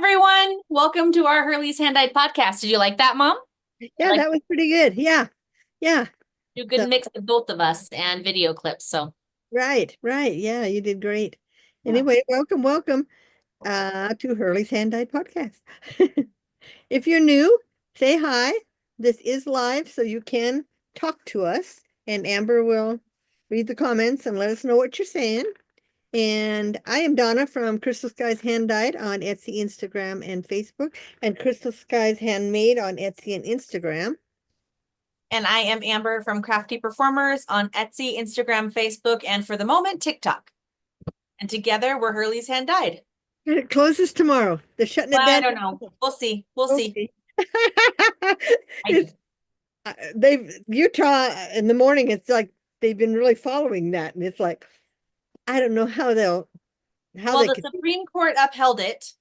everyone. Welcome to our Hurley's Hand-Dyed podcast. Did you like that, Mom? Yeah, Like that was pretty good. Yeah. Yeah. do a good So, mix of both of us and video clips. right, right. Yeah, you did great. Yeah. Anyway, welcome to Hurley's Hand Dyed Podcast. If you're new, say hi. This is live, so you can talk to us, and Amber will read the comments and let us know what you're saying. And I am Donna from Crystal Skies Hand Dyed on Etsy, Instagram, and Facebook, and Crystal Skies Handmade on Etsy and Instagram. And I am Amber from Crafty Performers on Etsy, Instagram, Facebook, and for the moment, TikTok. And together we're Hurley's Hand-Dyed. And it closes tomorrow. They're shutting Well, it I down. don't know. We'll see. We'll We'll see. see. I It's they've Utah in the morning. It's like they've been really following that, and it's like I don't know how Well, they the could. Supreme Court upheld it,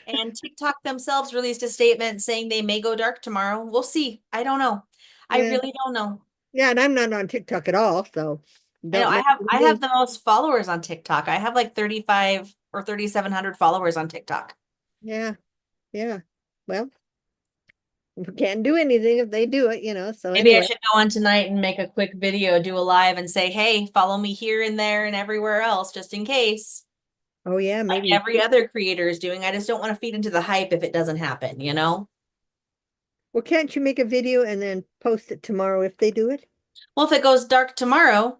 and TikTok themselves released a statement saying they may go dark tomorrow. We'll see. I don't know. I Yeah, really don't know. yeah, and I'm not on TikTok at all, so I know don't mess with I have me. the most followers on TikTok. I have like 35 or 3,700 followers on TikTok. Yeah, yeah. Well, we can't do anything if they do it. So Maybe I anyway. should go on tonight and make a quick video, do a live and say, hey, follow me here and there and everywhere else, just in case. Oh yeah, Like maybe. every other creator is doing. I just don't want to feed into the hype if it doesn't happen, you know? Well, can't you make a video and then post it tomorrow if they do it? Well, if it goes dark tomorrow,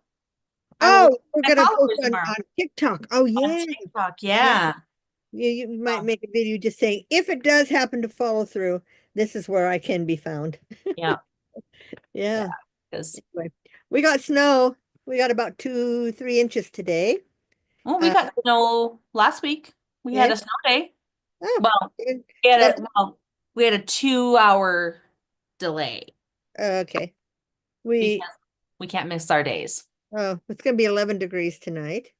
I will lose Oh, we're my gonna post followers tomorrow on TikTok. Oh on yeah, TikTok. yeah. Yeah. You might make a video just saying if it does happen to follow through, this is where I can be found. Yeah. Yeah. Yeah. Because, Anyway, we got snow. We got about 3 inches today. well, we Uh, got snow last week. We had yeah. a snow day. Oh, Well, good. we had That, we had a 2 hour delay okay. We, because we can't miss our days. oh, it's gonna be 11 degrees tonight.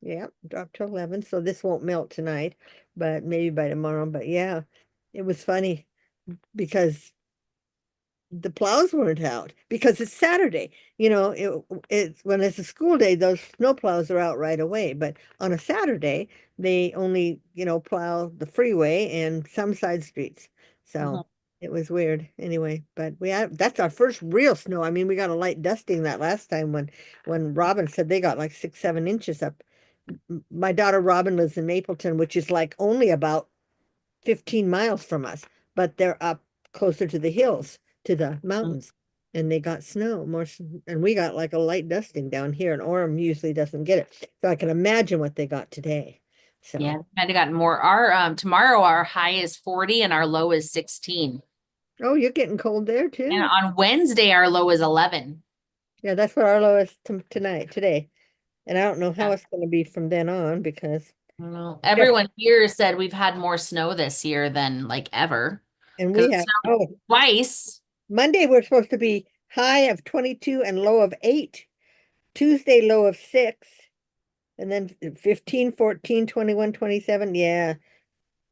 Yeah, dropped to 11, so this won't melt tonight, but maybe by tomorrow. But yeah, it was funny because the plows weren't out because it's Saturday. It's when it's a school day, those snow plows are out right away. But on a Saturday, they only, plow the freeway and some side streets. Mhm. So it was weird anyway. But that's our first real snow. I mean, we got a light dusting that last time when Robin said they got like 6, 7 inches up. My daughter Robin lives in Mapleton, which is like only about 15 miles from us, but they're up closer to the hills, to the mountains, and they got snow more, and we got like a light dusting down here, and Orem usually doesn't get it. So I can imagine what they got today. Yeah, So, might have gotten more. Our tomorrow our high is 40 and our low is 16. oh, you're getting cold there And too. on Wednesday our low is 11. Yeah, that's what our low is today. And I don't know how Yeah. it's going to be from then on because, I don't know. yep, Everyone here said we've had more snow this year than like ever and because we it have, snowed oh, twice. Monday we're supposed to be high of 22 and low of 8. Tuesday low of 6. And then 15, 14, 21, 27. Yeah.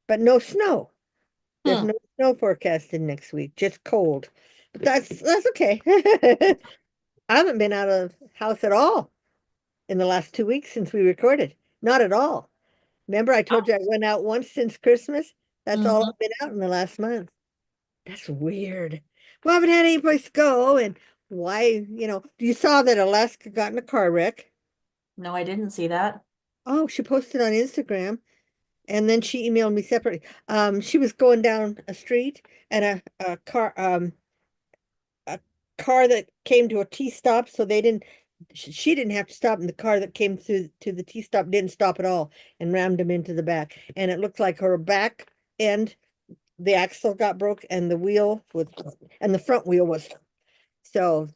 But no snow. There's Hmm. no snow forecasted next week, just cold. But that's okay. I haven't been out of house at all in the last 2 weeks since we recorded. Not at all. Remember, I told you I went out once since Christmas? That's all Mhm. I've been out in the last month. That's weird. Well, I haven't had any place to go. And why, you saw that Alaska got in a car wreck. No, I didn't see that. Oh, she posted on Instagram. And then she emailed me separately. She was going down a street and a car that came to a T stop, so they didn't she didn't have to stop, and the car that came through to the T stop didn't stop at all and rammed him into the back. And it looked like her back end, the axle got broke and the front wheel was so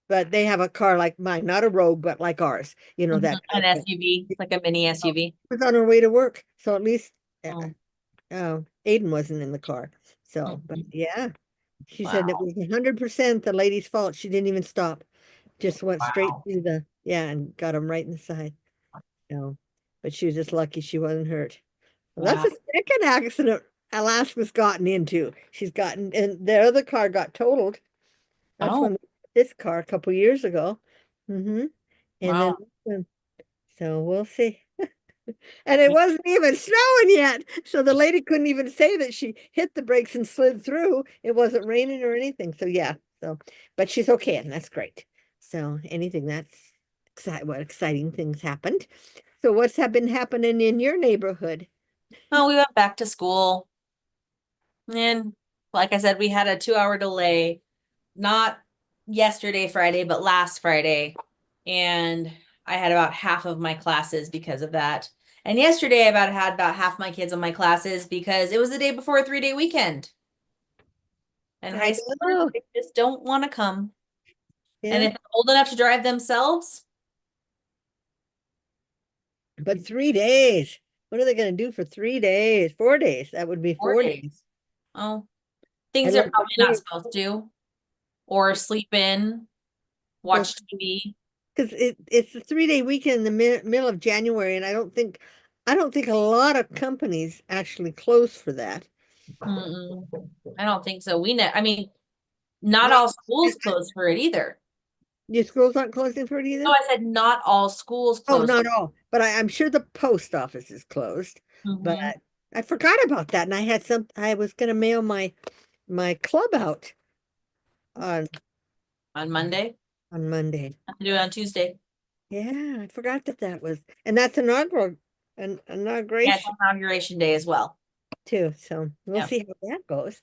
but they have a car like mine, not a Rogue, but like ours, Mhm. that An SUV, like a mini SUV. was on her way to work. So at least Oh. Aiden wasn't in the car. So, but Mhm. yeah, she said it Wow. was 100% the lady's fault. She didn't even stop. Just went straight Wow. through yeah, and got him right in the side. So, but she was just lucky she wasn't hurt. Well, that's Wow. the second accident Alaska's gotten into. And the other car got totaled. That's Oh, when this car a couple years ago. Mm-hmm. And then, wow. so we'll see. And it wasn't even snowing yet. So the lady couldn't even say that she hit the brakes and slid through. It wasn't raining or anything. So yeah. So, but she's okay, and that's great. So anything that's what exciting things happened. So what's have been happening in your neighborhood? Oh, we went back to school. And like I said, we had a 2 hour delay, not yesterday, Friday, but last Friday. And I had about half of my classes because of that. And yesterday, I had about half my kids on my classes because it was the day before a 3-day weekend. And high I schoolers, know. they just don't want to come. And Yeah. if they're old enough to drive themselves, But 3 days. What are they going to do for 3 days? 4 days. That would be 4 days. 4 days. Oh, I things they're love the probably not supposed to, or sleep in, watch TV. because it's a 3 day weekend in the middle of January, and I don't think a lot of companies actually close for that. Mm-mm. I don't think so. I mean, not Not all schools close for it either. your schools aren't closing for it No, either. I said not all schools Oh, close. not all, but I'm sure the post office is closed. But Hmm. I forgot about that, and I was going to mail my club out on On Monday. on Monday. I have to do it on Tuesday. Yeah, I forgot that was, and that's an Yeah, it's inauguration inauguration day as well. too. So we'll Yeah. see how that goes.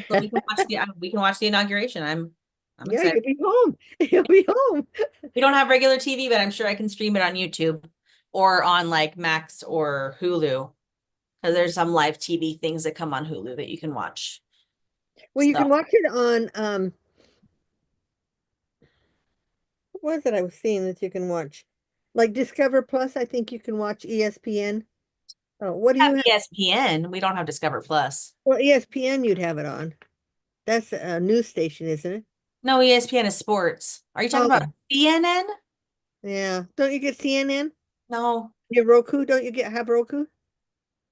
So we can watch the inauguration. I'm Yeah, excited. you'll be home. You'll be home. We don't have regular TV, but I'm sure I can stream it on YouTube or on like Max or Hulu. Because there's some live TV things that come on Hulu that you can watch. Well, you So can watch it on what was it I was seeing that you can watch? Like Discover Plus, I think you can watch ESPN. Oh, what do we have you have? ESPN. We don't have Discover Plus. Well, ESPN you'd have it on. That's a news station, isn't it? No, ESPN is sports. Are you talking about Oh, CNN? yeah. Don't you get CNN? No. Your Roku, don't you get have Roku?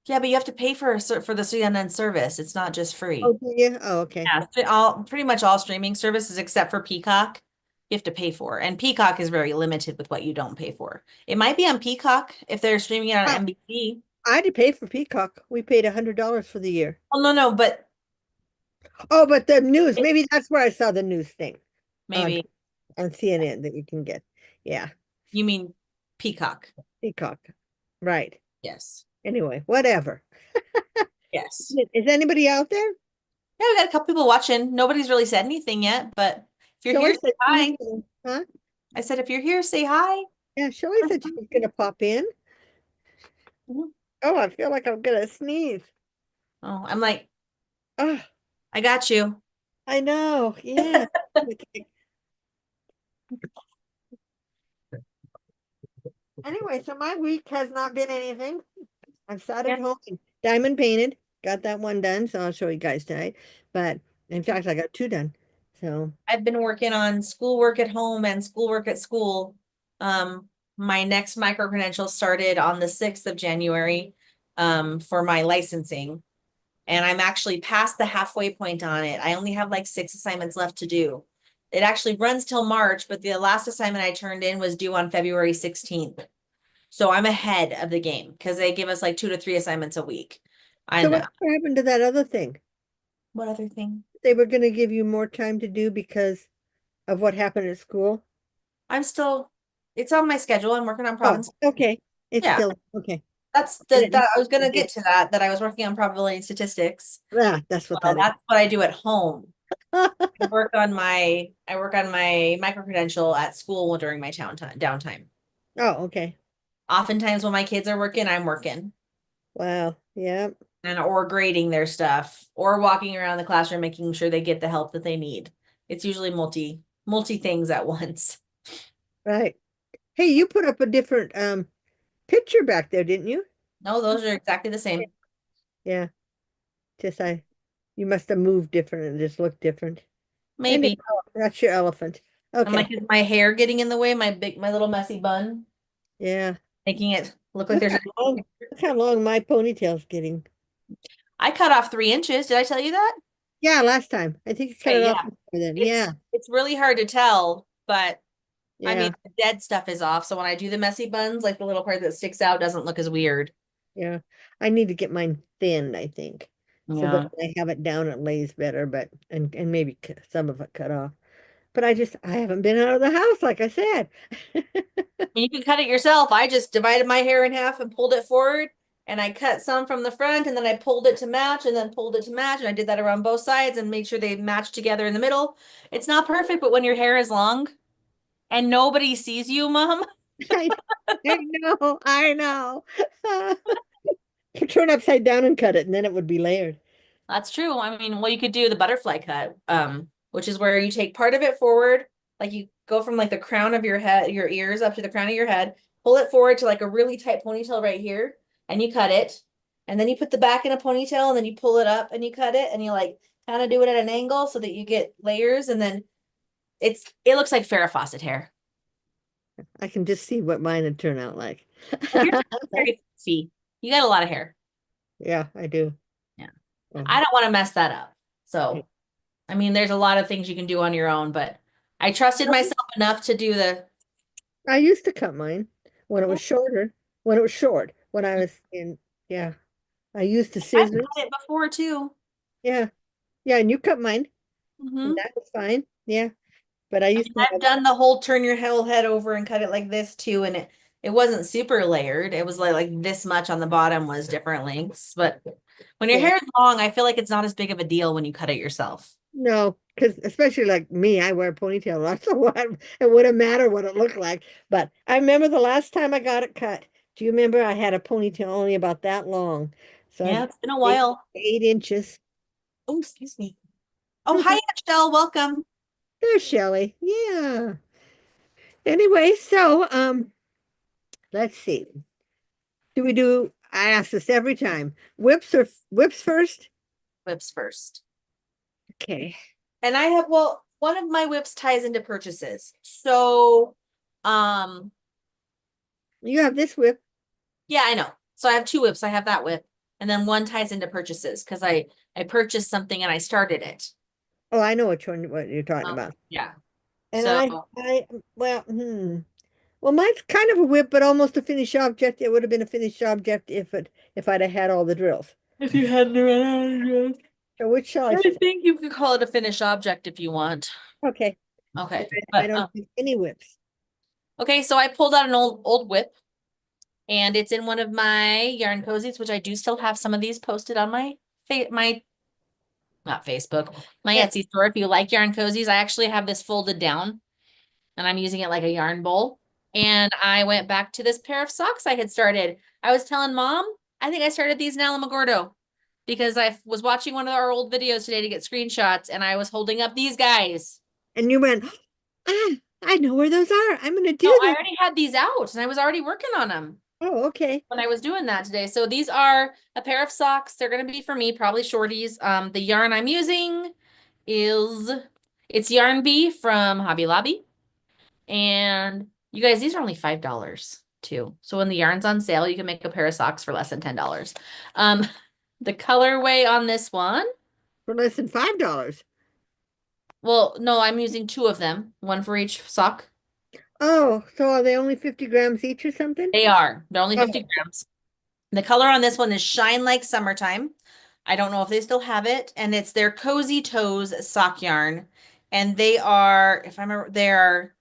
Yeah, but you have to pay for the CNN service. It's not just Oh, free. do you? Oh, okay. Yeah, all pretty much all streaming services except for Peacock, you have to pay for. And Peacock is very limited with what you don't pay for. It might be on Peacock if they're streaming it on Oh, NBC. I had to pay for Peacock. We paid $100 for the year. Oh no, no, but Oh, but the news, it, maybe that's where I saw the news thing on maybe on CNN that you can get. Yeah, you mean Peacock. Peacock. Right. Yes. Anyway, whatever. Yes. Is anybody out there? Yeah, we got a couple people watching. Nobody's really said anything yet, but if you're here, Shelley say said she was hi. gonna, huh? I said if you're here, say hi. Yeah, Shelley said she was gonna pop in. Mhm. Oh, I feel like I'm gonna sneeze. Oh, I'm like, Oh, I got you. I know. Yeah. Okay. Anyway, so my week has not been anything. I've sat Yeah. at home and diamond painted. Got that one done, so I'll show you guys tonight. But in fact, I got two done. So, I've been working on schoolwork at home and schoolwork at school. My next micro credential started on the 6th of January, for my licensing. And I'm actually past the halfway point on it. I only have like 6 assignments left to do. It actually runs till March, but the last assignment I turned in was due on February 16th. So I'm ahead of the game because they give us like 2 to 3 assignments a week. so And what happened to that other thing? what other thing? They were going to give you more time to do because of what happened at school. I'm still, it's on my schedule. I'm working on Oh, problems. okay. It's Yeah, still okay. that's I the didn't that I was gonna know. get to that I was working on probability and statistics. Yeah, that's what Well, that is. that's what I do at home. I work on my micro credential at school during my downtime. Oh, okay. Oftentimes when my kids are working, I'm working Wow. Yeah. and or grading their stuff or walking around the classroom making sure they get the help that they need. It's usually multi things at once. Right. Hey, you put up a different picture back there, didn't you? No, those are exactly the same. Yeah. Just you must have moved different and just looked different. And Maybe. that's your elephant. I'm like, Okay. is my hair getting in the way? My little messy bun, Yeah. making it look like Look there's how long look how long my ponytail's getting. I cut off 3 inches. Did I tell you that? Yeah, last time. I think you cut Okay, it yeah. off before then. It's Yeah. it's really hard to tell, but I mean, Yeah, the dead stuff is off. So when I do the messy buns, like the little part that sticks out doesn't look as weird. yeah. I need to get mine thinned, I think, so that Yeah. when I have it down, it lays better. But and maybe some of it cut off. But I haven't been out of the house, like I said. You can cut it yourself. I just divided my hair in half and pulled it forward. And I cut some from the front and then I pulled it to match and then pulled it to match. And I did that around both sides and made sure they match together in the middle. It's not perfect, but when your hair is long and nobody sees you, mom, I, I know, I know. Turn upside down and cut it, and then it would be layered. that's true. I mean, well, you could do the butterfly cut, which is where you take part of it forward, like you go from like the crown of your head, your ears up to the crown of your head, pull it forward to like a really tight ponytail right here, and you cut it. And then you put the back in a ponytail, and then you pull it up and you cut it, and you like kind of do it at an angle so that you get layers, and then it looks like Farrah Fawcett hair. I can just see what mine would turn out like. Well, yours is very fluffy. You got a lot of hair. Yeah, I do. Yeah. I Um, don't want to mess that up. yeah. So I mean, there's a lot of things you can do on your own, but I trusted myself enough to do the. I used to cut mine when it was shorter, when it was short, when I was in, yeah, I used the I've cut scissors. it before too. Yeah, yeah, and you cut mine, and Hmm. that was fine. Yeah, but I I used mean, to I've have, done the whole turn your whole head over and cut it like this too, and it wasn't super layered. It was like this much on the bottom was different lengths, but when your yeah, hair is long, I feel like it's not as big of a deal when you cut it yourself. no, because especially like me, I wear a ponytail a lot, so what, it wouldn't matter what it looked like. But I remember the last time I got it cut. Do you remember I had a ponytail only about that long? So Yeah, I it's been a eight, while. 8 inches. Oh, excuse me. Oh, hi, Michelle. Welcome. There's Shelley. Yeah. Anyway, so let's see. Do we do? I ask this every time. Whips or whips first? Whips first. Okay. And I have, well, one of my whips ties into purchases. So, um, You have this whip. yeah, I know. So I have two whips. I have that whip, and then one ties into purchases because I purchased something and I started it. Oh, I know which one what you're talking about. Yeah. And So well, well, mine's kind of a whip, but almost a finished object. It would have been a finished object if I'd have had all the drills. if you hadn't run out of drugs, So which shall I I start? think you could call it a finished object if you want. Okay. Okay. I But don't have any whips. okay, so I pulled out an old whip and it's in one of my yarn cozies, which I do still have some of these posted on my not Facebook, my Yeah. Etsy store. If you like yarn cozies, I actually have this folded down and I'm using it like a yarn bowl. And I went back to this pair of socks I had started. I was telling mom, I think I started these in Alamogordo because I was watching one of our old videos today to get screenshots and I was holding up these guys. And you went, ah, I know where those are. I'm gonna No, do I this. already had these out and I was already working on them Oh, okay. when I was doing that today. So these are a pair of socks. They're going to be for me, probably shorties. The yarn I'm using is it's Yarn Bee from Hobby Lobby. And you guys, these are only $5 too. So when the yarn's on sale, you can make a pair of socks for less than $10. Um, the colorway on this one, For less than $5. well, no, I'm using two of them, one for each sock. Oh, so are they only 50 grams each or something? They are. They're only Oh, 50 grams. The color on this one is Shine Like Summertime. I don't know if they still have it. And it's their Cozy Toes sock yarn. And they are, if I remember,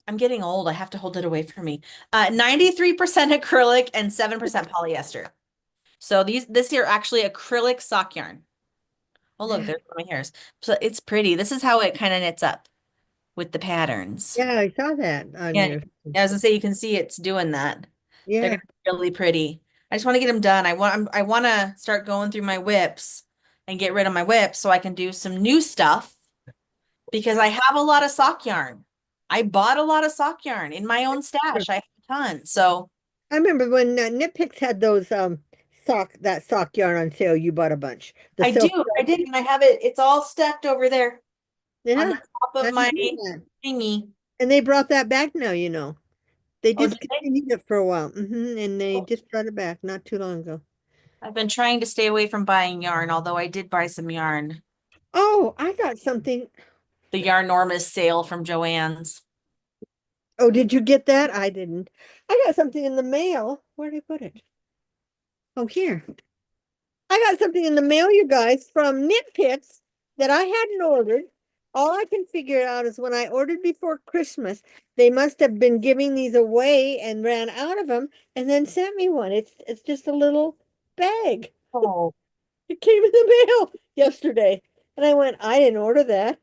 I'm getting old. I have to hold it away from me. 93% acrylic and 7% polyester. So this here actually acrylic sock yarn. Oh, look, there's one of my hairs. So it's pretty. This is how it kind of knits up with the patterns. yeah, I saw that on Yeah. your. I was gonna say you can see it's doing that. They're Yeah, gonna be really pretty. I just want to get them done. I want to start going through my whips and get rid of my whips so I can do some new stuff because I have a lot of sock yarn. I bought a lot of sock yarn in my own sure. stash. I have a ton. So I remember when Knit Picks had those sock yarn on sale. You bought a bunch. The I do. silk. I did, and I have it. It's all stacked over there on the Yeah, top I of my remember that. thingy. And they brought that back now. They Oh, did they? discontinued it for a while. And they Oh, just brought it back not too long ago. I've been trying to stay away from buying yarn, although I did buy some yarn. Oh, I got something. the Yarnormous sale from Joann's. Oh, did you get that? I didn't. I got something in the mail. Where did I put it? Oh, here. I got something in the mail, you guys, from Knit Picks that I hadn't ordered. All I can figure out is when I ordered before Christmas, they must have been giving these away and ran out of them and then sent me one. It's just a little bag. Oh, It came in the mail yesterday. And I went, I didn't order that.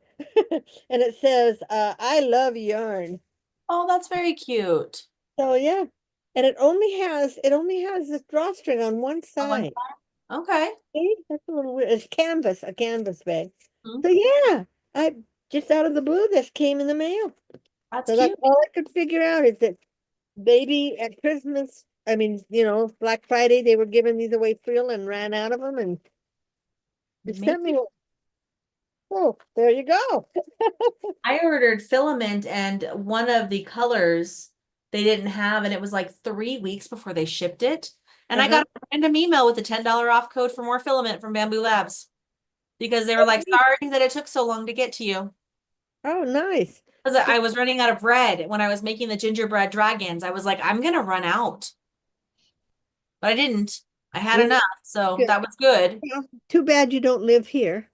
And it says, I love yarn. oh, that's very cute. So yeah. And it only has this drawstring on one On one side. side. Okay. See? That's a little weird. It's canvas, a canvas bag. Mhm. So yeah, I just out of the blue, this came in the mail. That's So that's cute. all I could figure out is that maybe at Christmas, I mean, Black Friday, they were giving these away free and ran out of them and they sent me Maybe one. Oh, there you go. I ordered filament and one of the colors they didn't have, and it was like 3 weeks before they shipped it. And I Uh-huh. got a random email with a $10 off code for more filament from Bamboo Labs because they were like, sorry that it took so long to get to you. Oh, nice. Because I was running out of bread when I was making the gingerbread dragons. I was like, I'm gonna run out. But I didn't. I had Well, enough, so good. that was good. Well, too bad you don't live here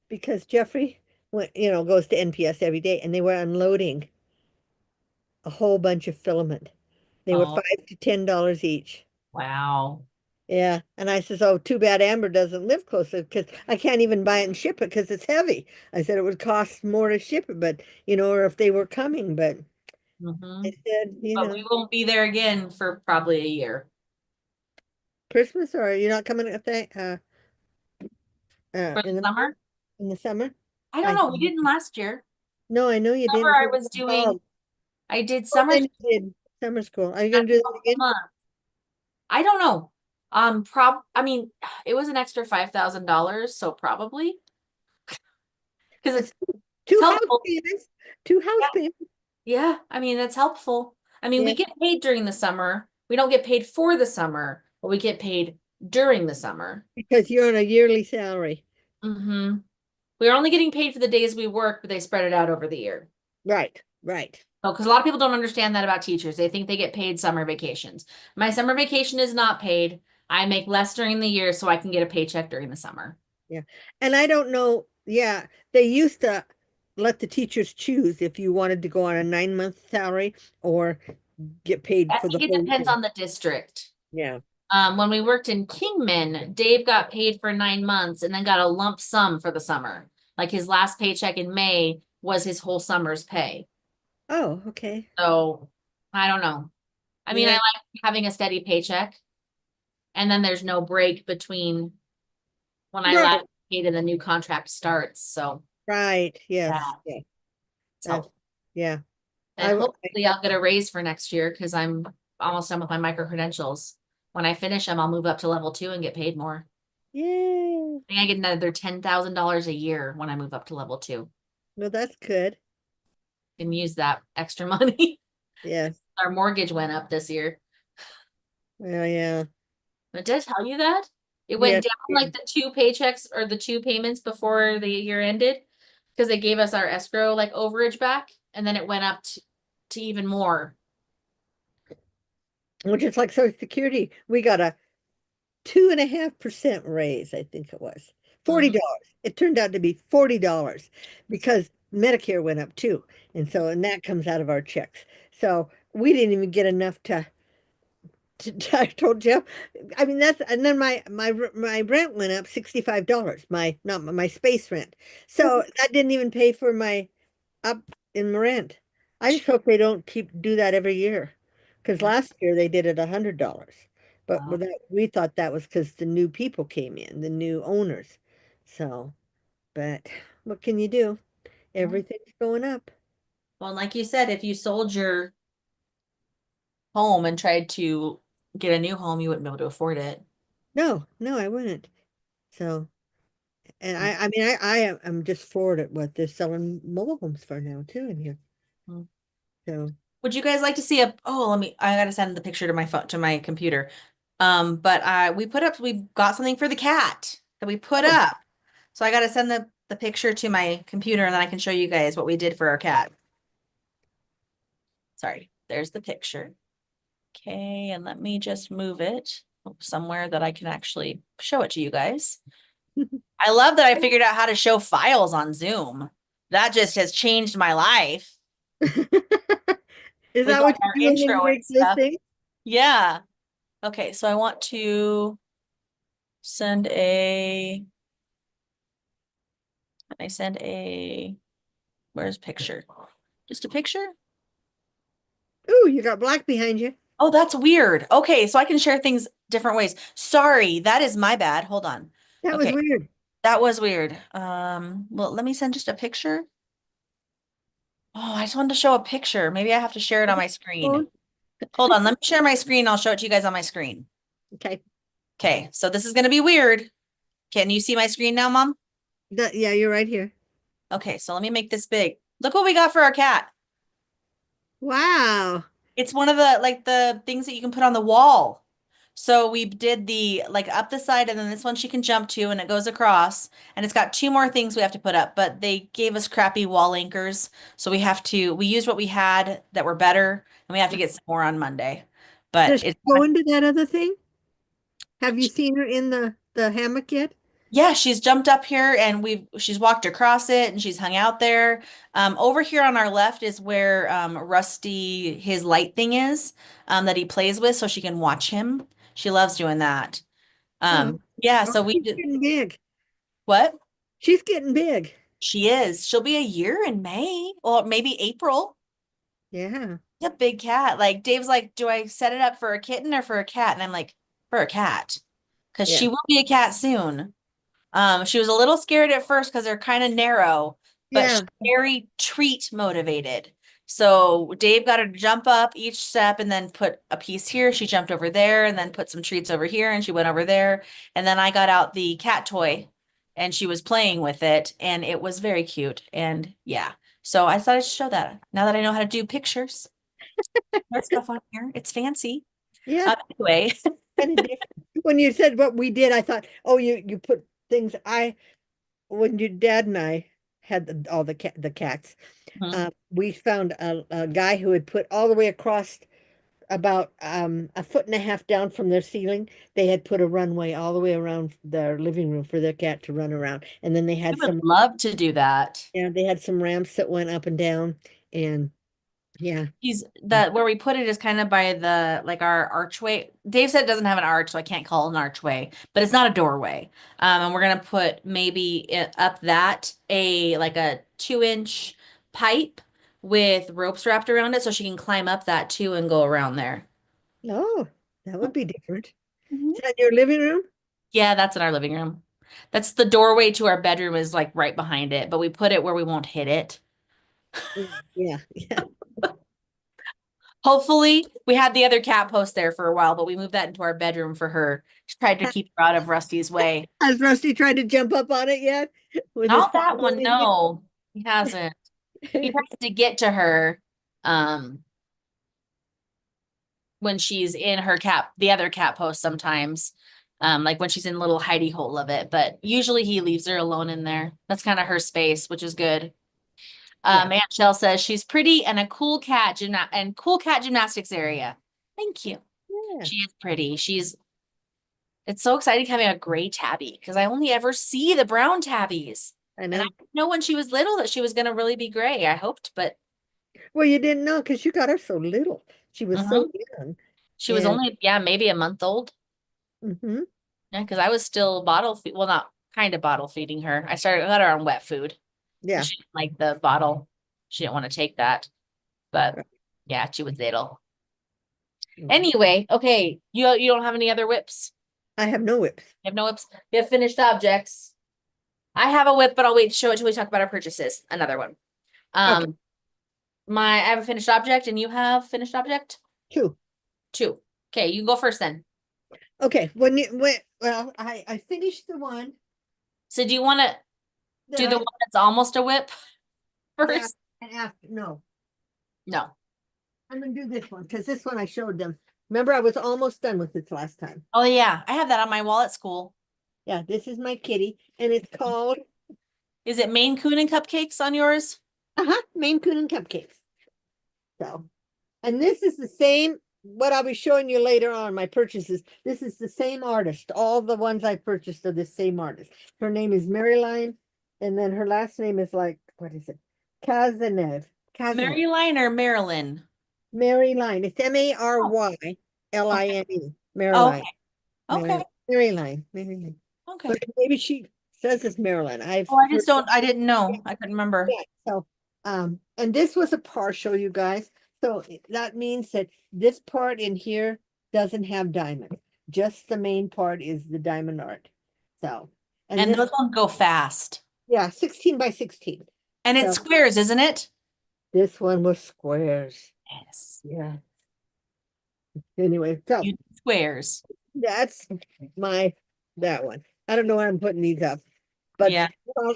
because Jeffrey goes to NPS every day and they were unloading a whole bunch of filament. They were Oh, $5 to $10 each. wow. Yeah. And I says, oh, too bad Amber doesn't live closer because I can't even buy it and ship it because it's heavy. I said it would cost more to ship it, but or if they were coming, but Hmm. I said, But we won't be there again for probably a year. Christmas or you're not coming at the For the in the summer? summer? I don't I know. We didn't last year. No, I know you Summer didn't I because was of the dog. doing, I did Oh, summer then you did summer school. Are you gonna after do a that again? month. I don't know. I mean, it was an extra $5,000, so probably because That's it's two house helpful. payments. Two house payments. Yeah, I mean, that's helpful. I mean, we Yeah, get paid during the summer. We don't get paid for the summer, but we get paid during the summer. because you're on a yearly salary. Hmm. We're only getting paid for the days we work, but they spread it out over the year. Right, right. Oh, because a lot of people don't understand that about teachers. They think they get paid summer vacations. My summer vacation is not paid. I make less during the year so I can get a paycheck during the summer. Yeah. And I don't know. Yeah, they used to let the teachers choose if you wanted to go on a 9-month salary or get paid I for the think it whole depends year. on the district. Yeah. When we worked in Kingman, Dave got paid for 9 months and then got a lump sum for the summer. Like his last paycheck in May was his whole summer's pay. Oh, okay. So I don't know. I mean, I Yeah. like having a steady paycheck, and then there's no break between when I last Right. paid and the new contract starts. So Right. Yes. yeah, Yeah. it's That's helpful. yeah. And I hopefully I'll get a raise for next year because I'm almost done with my micro credentials. When I finish them, I'll move up to level 2 and get paid more. yeah. I think I get another $10,000 a year when I move up to level 2 Well, that's good. and use that extra money. Yes. Our mortgage went up this year. Well, yeah. But did I tell you that? It went Yes. down Yeah. like the two paychecks or the two payments before the year ended because they gave us our escrow like overage back and then it went up to even more. Which is like Social Security. We got a 2.5% raise, I think it was. Mhm. $40. It turned out to be $40 because Medicare went up too. And that comes out of our checks. So we didn't even get enough I told Jeff, I mean and then my rent went up $65. My not my space rent. So that didn't even pay for my up in rent. I just hope they don't do that every year. Because Yeah. last year they did it $100. But Wow. we thought that was because the new people came in, the new owners. So, but what can you do? Yeah. Everything's going up. Well, like you said, if you sold your home and tried to get a new home, you wouldn't be able to afford it. No, no, I wouldn't. So, and I mean, I'm just forward at what they're selling mobile homes for now too in here. Mhm. So, Would you guys like to see I gotta send the picture to my phone, to my computer. But we got something for the cat that we put oh, up. So I gotta send the picture to my computer and then I can show you guys what we did for our cat. Sorry, there's the picture. Okay, and let me just move it somewhere that I can actually show it to you guys. I love that I figured out how to show files on Zoom. That just has changed my life. Is With that like what our you're doing when intro you and make those stuff. things? Yeah. Okay, so I want to send a, I send a, where's picture? Just a picture? Ooh, you got black behind you. Oh, that's weird. Okay, so I can share things different ways. Sorry, that is my bad. Hold on. That was Okay, weird. that was weird. Well, let me send just a picture. Oh, I just wanted to show a picture. Maybe I have to share it on my screen. Phone? Hold on, let me share my screen. I'll show it to you guys on my screen. Okay. Okay, so this is gonna be weird. Can you see my screen now, Mom? Yeah, you're right here. Okay, so let me make this big. Look what we got for our cat. Wow. It's one of the like the things that you can put on the wall. So we did the like up the side and then this one she can jump to and it goes across and it's got two more things we have to put up, but they gave us crappy wall anchors. So we used what we had that were better and we have to get some more on Monday. But Does she it's go into that other thing? Have you seen her in the hammock yet? yeah, she's jumped up here and she's walked across it and she's hung out there. Over here on our left is where Rusty his light thing is that he plays with so she can watch him. She loves doing that. Oh, Yeah, oh, so we she's did getting big. what? She's getting big. She is. She'll be a year in May or maybe April. Yeah, She's a big cat. Like Dave's like, do I set it up for a kitten or for a cat? And I'm like, for a cat. Because yeah, she will be a cat soon. She was a little scared at first because they're kind of narrow, but she's yeah. very treat motivated. So Dave got her to jump up each step and then put a piece here. She jumped over there and then put some treats over here and she went over there. And then I got out the cat toy and she was playing with it and it was very cute. And yeah, so I thought I'd show that now that I know how to do pictures. There's stuff on here. It's fancy. Yeah, Anyway, kind of different. When you said what we did, I thought, oh, you put things. When your dad and I had all the cats, Mhm. we found a guy who had put all the way across about a foot and a half down from their ceiling. They had put a runway all the way around their living room for their cat to run around, and then they I had would some. love to do that. Yeah, they had some ramps that went up and down, and yeah. He's that where we put it is kind of by the like our archway. Dave said it doesn't have an arch, so I can't call it an archway, but it's not a doorway. And we're gonna put maybe up that a like a 2-inch pipe with ropes wrapped around it so she can climb up that too and go around there. Oh, that would be different. Mhm. Is that your living room? Yeah, that's in our living room. That's the doorway to our bedroom is like right behind it, but we put it where we won't hit it. Yeah, yeah. Hopefully, we had the other cat post there for a while, but we moved that into our bedroom for her. She tried to keep her out of Rusty's way. Has Rusty tried to jump up on it yet? With his Not paw that going one, in no. He hasn't. He there? tries to get to her when she's in her cat, the other cat post sometimes. Like when she's in little hidey hole of it, but usually he leaves her alone in there. That's kind of her space, which is good. Yeah, Aunt Shell says she's pretty and a cool cool cat gymnastics area. Thank you. yeah. She is pretty. It's so exciting having a gray tabby because I only ever see the brown tabbies. I And I know. didn't know when she was little that she was going to really be gray. I hoped, but Well, you didn't know because you got her so little. She was so mhm. young. She was And only, yeah, maybe a month old. hmm Yeah, because I was still well, not kind of bottle feeding her. I got her on wet food because yeah. she didn't like the bottle. She didn't want to take that. But yeah, she was little. Mm. Anyway, okay. You don't have any other whips? I have no whips. You have no whips? You have finished objects. I have a whip, but I'll wait to show it till we talk about our purchases. Another one. Okay, Um, I have a finished object and you have finished object? two. Two. Okay, you go first then. Okay, well, I finished the one So do you want to that do the I one that's almost a whip yeah, first? and after no, No. I'm gonna do this one because this one I showed them. Remember, I was almost done with this last time. Oh yeah, I have that on my wall at school. Yeah, this is my kitty, and it's called Is it Maine Coon and cupcakes on yours? Maine Coon and cupcakes. So, and this is the same, what I'll be showing you later on, my purchases. This is the same artist. All the ones I purchased are the same artist. Her name is Maryline, and then her last name is like, what is it? Kazanev. Kazanev. Maryline or Marilyn? Maryline. It's Oh, okay. Maryline. Okay. Maryline. Okay. Maryline. Maryline. Okay. But maybe she says it's Maryland. I've Oh, I heard, just don't, I didn't know. I couldn't remember. yeah. So, and this was a partial, you guys. So that means that this part in here doesn't have diamond. Just the main part is the diamond art. So, and And this, those ones go fast. yeah, 16 by 16. And it's So squares, isn't it? this one was squares. Yes. Yeah. Anyway, so You squares. that's that one. I don't know why I'm putting these up, but Yeah,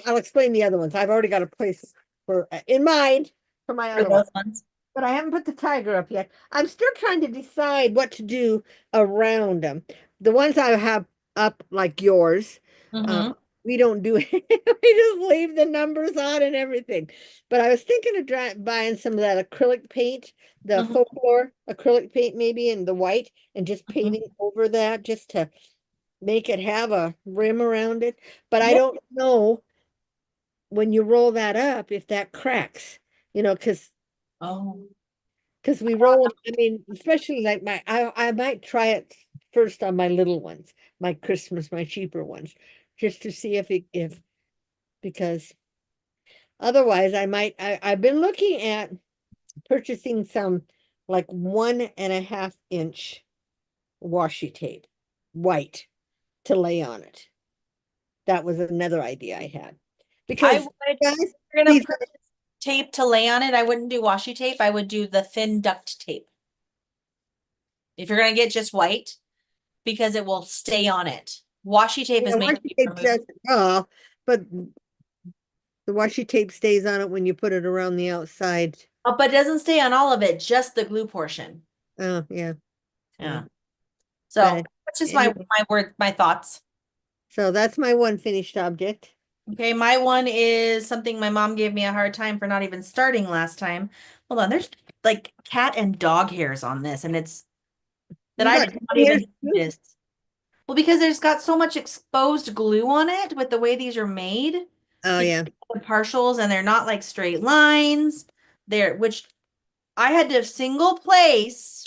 I'll explain the other ones. I've already got a place for in mind for my for other one. those ones. But I haven't put the tiger up yet. I'm still trying to decide what to do around them. The ones I have up like yours, uh, Mm-hmm. we don't do it. We just leave the numbers on and everything. But I was thinking of buying some of that acrylic paint, the Mm-hmm. folklore acrylic paint maybe in the white, and just Mm-hmm. painting over that just to make it have a rim around it. But I Yeah. don't know when you roll that up if that cracks, because Oh. we roll them, I mean, especially like I might try it first on my little ones, my Christmas, my cheaper ones, just to see if because otherwise I've been looking at purchasing some like 1.5 inch washi tape, white, to lay on it. That was another idea I had. I Because would, if guys, you're gonna these purchase tape to lay on it, I wouldn't do washi tape. I would do the thin duct tape. If you're gonna get just white, because it will stay on it. Washi tape is made to washi be tape removed. does, but the washi tape stays on it when you put it around the outside. But it doesn't stay on all of it, just the glue portion. Oh, yeah. Yeah. So, So but that's just anyway, my thoughts. so that's my one finished object. Okay, my one is something my mom gave me a hard time for not even starting last time. Hold on, there's like cat and dog hairs on this, and it's that You I got did not hairs even too? notice. Well, because there's got so much exposed glue on it with the way these are made, Oh, because yeah. the partials and they're not like straight lines. They're which I had to single place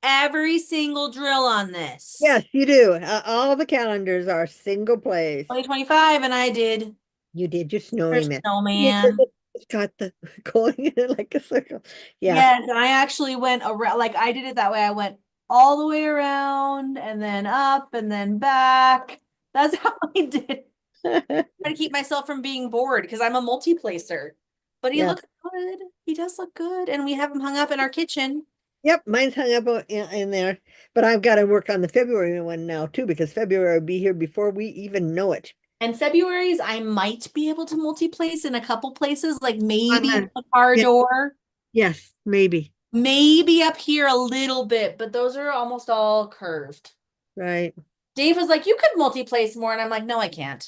every single drill on this. Yes, you do. All the calendars are single place. 2025, and I did You did your for snowy man. Yeah, snowman. it's got the going in like a circle. Yeah. Yes, and I actually went around, like I did it that way. I went all the way around and then up and then back. That's how I did. Try to keep myself from being bored because I'm a multi-placer. But he Yeah. looks good. He does look good. And we have him hung up in our kitchen. Yep, mine's hung up in there. But I've got to work on the February one now too, because February will be here before we even know it. And February's, I might be able to multi-place in a couple places, like On maybe the, the car yeah, door, yes, maybe. maybe up here a little bit, but those are almost all curved. Right. Dave was like, you could multi-place more. And I'm like, no, I can't.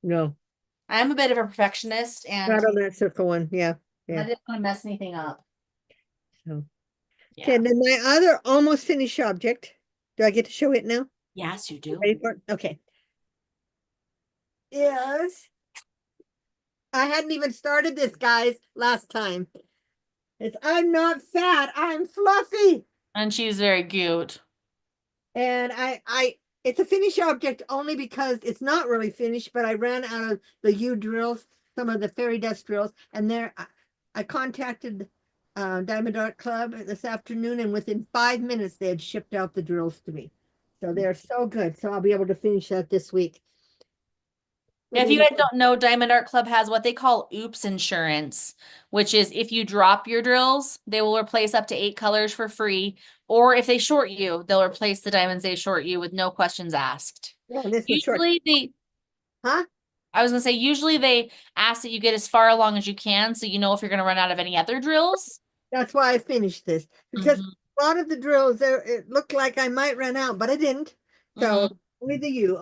No, I'm a bit of a perfectionist not and on that circle one. Yeah. I Yeah. didn't want to mess anything up. So. Okay, Yeah. and then my other almost finished object. Do I get to show it now? Yes, you You do. ready for it? Okay. Yes. I hadn't even started this, guys, last time. It's I'm not fat, I'm fluffy. And she's very cute. And it's a finished object only because it's not really finished, but I ran out of the U drills, some of the fairy dust drills, and I contacted Diamond Art Club this afternoon, and within 5 minutes they had shipped out the drills to me. So they're so good. So I'll be able to finish that this week. If you guys don't know, Diamond Art Club has what they call oops insurance, which is if you drop your drills, they will replace up to 8 colors for free. Or if they short you, they'll replace the diamonds they short you with no questions asked. Yeah, this was short. Usually they, Huh? I was gonna say, usually they ask that you get as far along as you can so you know if you're gonna run out of any other drills. That's why I finished this because Mm-hmm. a lot of the drills there, it looked like I might run out, but I didn't. So Mm-hmm.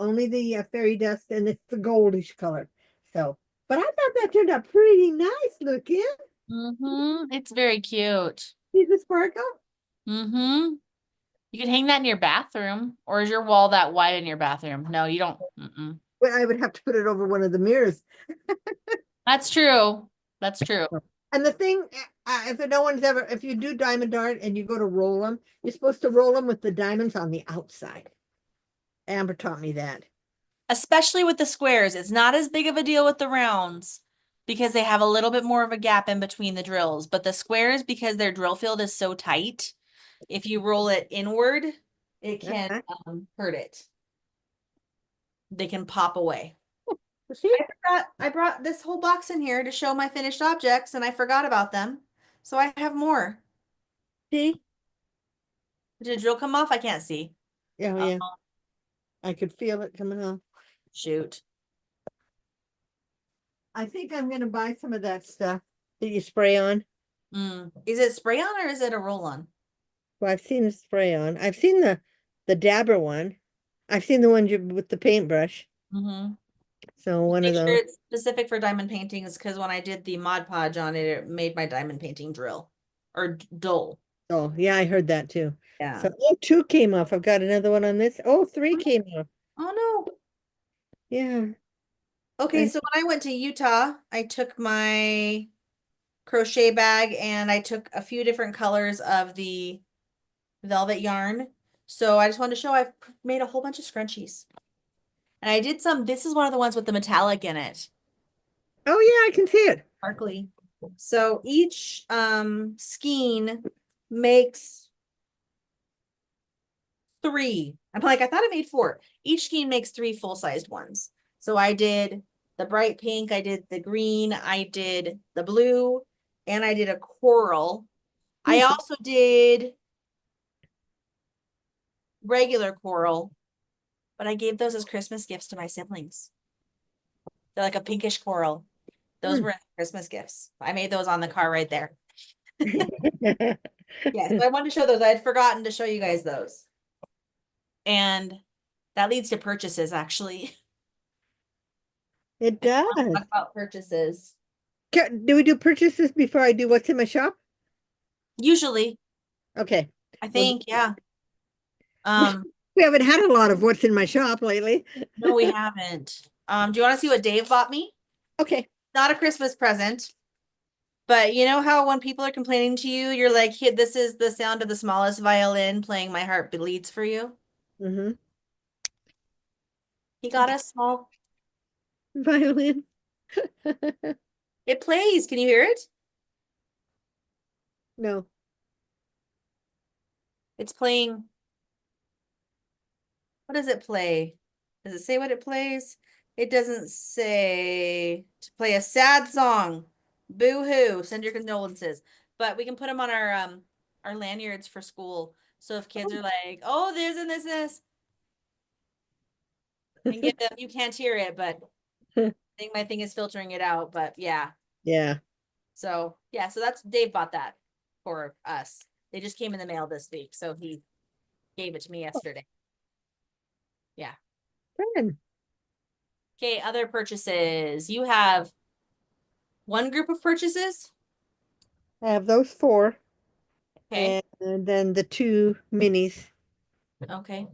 only the fairy dust, and it's the goldish color. So But I thought that turned out pretty nice looking. It's very cute. See the sparkle? Mm-hmm. You can hang that in your bathroom, or is your wall that wide in your bathroom? No, you don't. Well, I would have to put it over one of the mirrors. That's true. That's true. And the thing, if no one's ever, if you do diamond art and you go to roll them, you're supposed to roll them with the diamonds on the outside. Amber taught me that. Especially with the squares. It's not as big of a deal with the rounds because they have a little bit more of a gap in between the drills. But the squares, because their drill field is so tight, if you roll it inward, it can hurt it. They can pop away. See? I brought this whole box in here to show my finished objects and I forgot about them. So I have more. See? Did the drill come off? I can't see. Yeah, Oh, yeah. I could feel it coming off. shoot. I think I'm gonna buy some of that stuff that you spray on. Is it spray on or is it a roll on? Well, I've seen the spray on. I've seen the dabber one. I've seen the one with the paintbrush. Mm-hmm. So one Make of sure those. it's specific for diamond paintings because when I did the Mod Podge on it, it made my diamond painting drill or dull. Oh, yeah, I heard that too. Yeah. So, oh, two came off. I've got another one on this. Oh, three came off. Oh no. Yeah. Okay, And so when I went to Utah, I took my crochet bag and I took a few different colors of the velvet yarn. So I just wanted to show I've made a whole bunch of scrunchies. And I did some, this is one of the ones with the metallic in it. oh yeah, I can see it. Sparkly. So each skein makes 3. I'm like, I thought I made 4. Each skein makes 3 full-sized ones. So I did the bright pink, I did the green, I did the blue, and I did a coral. I also did regular coral, but I gave those as Christmas gifts to my siblings. They're like a pinkish coral. Those were Christmas gifts. I made those on the car right there. Yeah, so I wanted to show those. I had forgotten to show you guys those. And that leads to purchases, actually. It does. Talk about purchases. Do we do purchases before I do what's in my shop? Usually, Okay. I Well, think, yeah. we haven't had a lot of what's in my shop lately. No, we haven't. Do you want to see what Dave bought me? Okay. Not a Christmas present, but you know how when people are complaining to you, you're like, "Hey, this is the sound of the smallest violin playing My Heart Bleeds for You." Mm-hmm. He got a small. Violin. It plays. Can you hear it? No. It's playing. What does it play? Does it say what it plays? It doesn't say to play a sad song. Boo hoo. Send your condolences. But we can put them on our lanyards for school. So if kids are like, oh, this and this, this, and give them, you can't hear it, but I think my thing is filtering it out. But yeah. Yeah. So yeah, so that's Dave bought that for us. They just came in the mail this week. So he gave it to me yesterday. Yeah. Good. Okay, other purchases. You have one group of purchases? I have those 4 Okay. and then the 2 minis. Okay.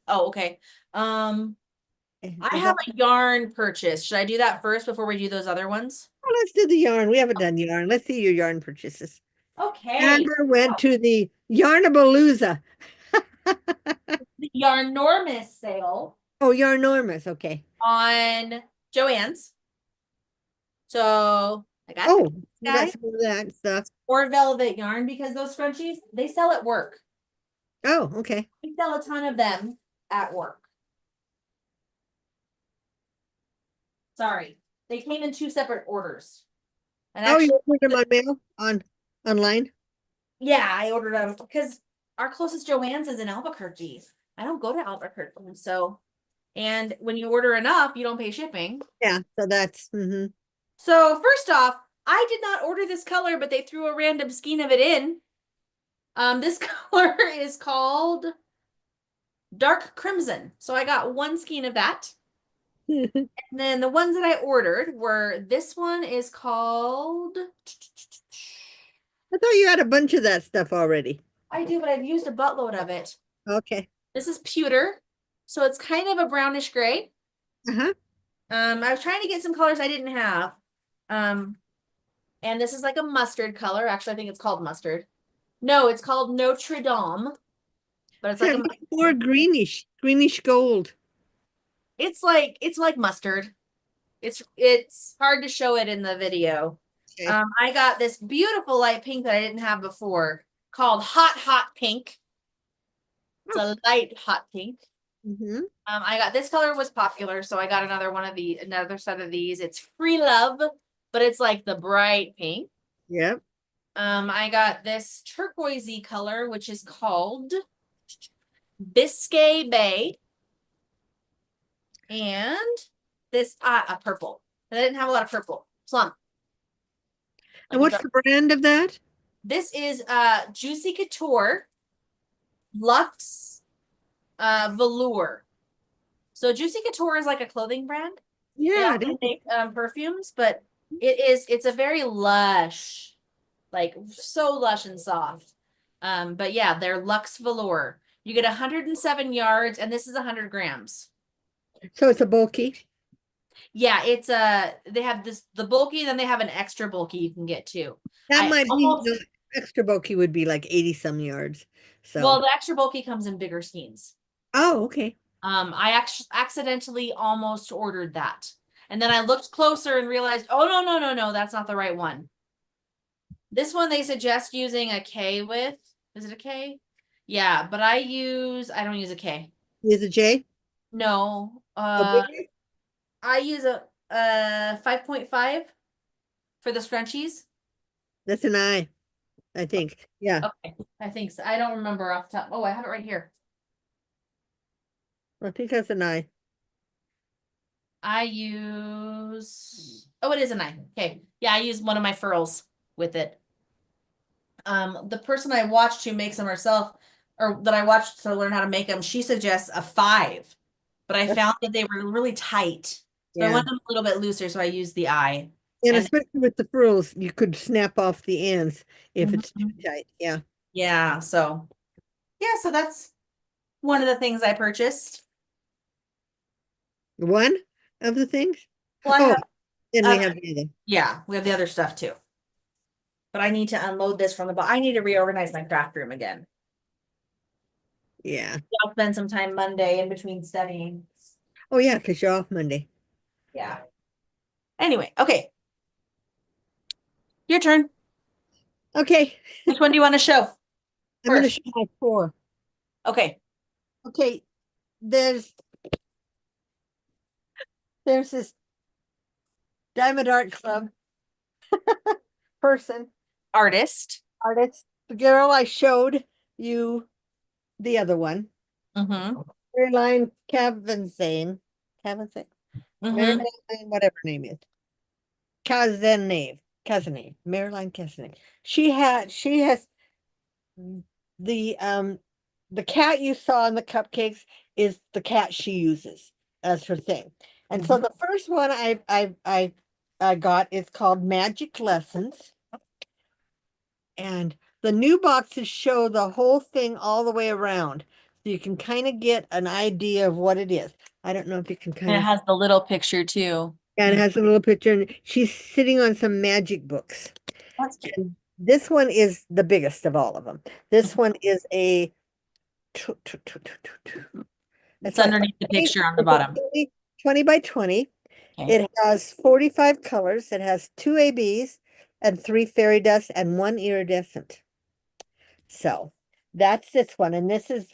Oh, okay. I Is have that, a yarn purchase. Should I do that first before we do those other ones? oh, let's do the yarn. We haven't done yarn. Let's see your yarn purchases. Okay. Amber went to the Yarnabalooza. The Yarnormous sale Oh, Yarnormous. Okay. on Joann's. So I got Oh, this you got guy some of that stuff. or velvet yarn because those scrunchies, they sell at work. Oh, okay. We sell a ton of them at work. Sorry. They came in 2 separate orders. And Oh, actually, you put them on mail online? yeah, I ordered them because our closest Joann's is in Albuquerque. I don't go to Albuquerque. So, and when you order enough, you don't pay shipping. Yeah, so that's So first off, I did not order this color, but they threw a random skein of it in. This color is called Dark Crimson. So I got 1 skein of that. And then the ones that I ordered were, this one is called, I thought you had a bunch of that stuff already. I do, but I've used a buttload of it. Okay. This is pewter. So it's kind of a brownish gray. Uh-huh. I was trying to get some colors I didn't have. Um, and this is like a mustard color. Actually, I think it's called mustard. No, it's called Notre Dame, but it's So like it a looks more mustard. greenish gold. It's like mustard. It's hard to show it in the video. Okay. I got this beautiful light pink that I didn't have before called Hot Pink. It's Oh. a light hot pink. Mm-hmm. I got this color was popular, so I got another set of these. It's Free Love, but it's like the bright pink. Yep. I got this turquoisey color, which is called Biscay Bay, and this a purple. And I didn't have a lot of purple. Plum. And Like a what's dark. the brand of that? This is Juicy Couture Luxe Velour. So Juicy Couture is like a clothing brand. They Yeah, also make perfumes, but it's a very lush, like so lush and soft. But yeah, they're Luxe Velour. You get 107 yards, and this is 100 grams. so it's a bulky. Yeah, it's they have the bulky, then they have an extra bulky you can get too. That I might be almost the extra bulky would be like 80 some yards. Well, So, the extra bulky comes in bigger skeins. oh, okay. I actually accidentally almost ordered that. And then I looked closer and realized, oh no, that's not the right one. This one they suggest using a K with. Is it a K? Yeah, but I don't use a K. Is a J? No. Oh, bigger? I use a 5.5 for the scrunchies. That's an I think. Yeah, Okay. I think so. I don't remember off the top. Oh, I have it right here. I think that's an I. I use, oh, it is a 9. Okay. Yeah, I use one of my furls with it. The person I watched who makes them herself, or that I watched to learn how to make them, she suggests a 5, but I That's, found that they were really tight. So I yeah. want them a little bit looser, so I used the I. And And especially with the frills, you could snap off the ends if it's too Mhm. tight. Yeah. Yeah, so that's one of the things I purchased. One of the things? Well, I Oh, have then we other, have the other. yeah, we have the other stuff too. But I need to unload this from the I need to reorganize my craft room again. Yeah. I'll spend some time Monday in between studying. Oh, yeah, because you're off Monday. Yeah. Anyway, okay. Your turn. Okay. Which one do you want to show I'm going to first? show my four. Okay. Okay. There's there's this Diamond Art Club person, Artist. artist, the girl I showed you the other one, Mm-hmm. Caroline Cavansane, Cavansane, Mm-hmm. Marilyn, whatever her name is, Cazenave, Marilyn Cazenave. She has the um the cat you saw in the cupcakes is the cat she uses as her thing. And so Mm-hmm. the first one I got is called Magic Lessons. And the new boxes show the whole thing all the way around. So you can kind of get an idea of what it is. I don't know if you can And kind it of, has the little picture too. and it Mhm. has a little picture, and she's sitting on some magic books. That's cute. And this one is the biggest of all of them. This one is a, It's it's like underneath the 20, picture on the it's a bottom. 20 by 20. Okay. It has 45 colors. It has 2 ABs and 3 fairy dust and 1 iridescent. So that's this one. And this is,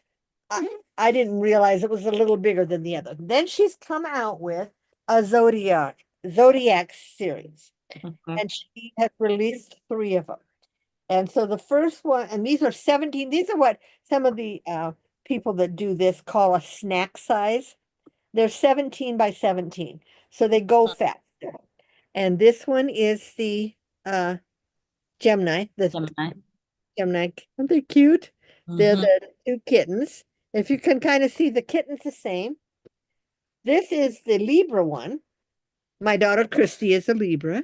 I didn't realize it was a little bigger than the other. Then she's come out with a Zodiac series. Mhm. And she has released 3 of them. And so the first one, and these are 17, these are what some of the people that do this call a snack size. They're 17 by 17. So they go fast. And this one is the Gemini, the Gemini. Gemini. Aren't they cute? They're Mm-hmm. the 2 kittens. If you can kind of see the kitten's the same. This is the Libra one. My daughter Christy is a Libra.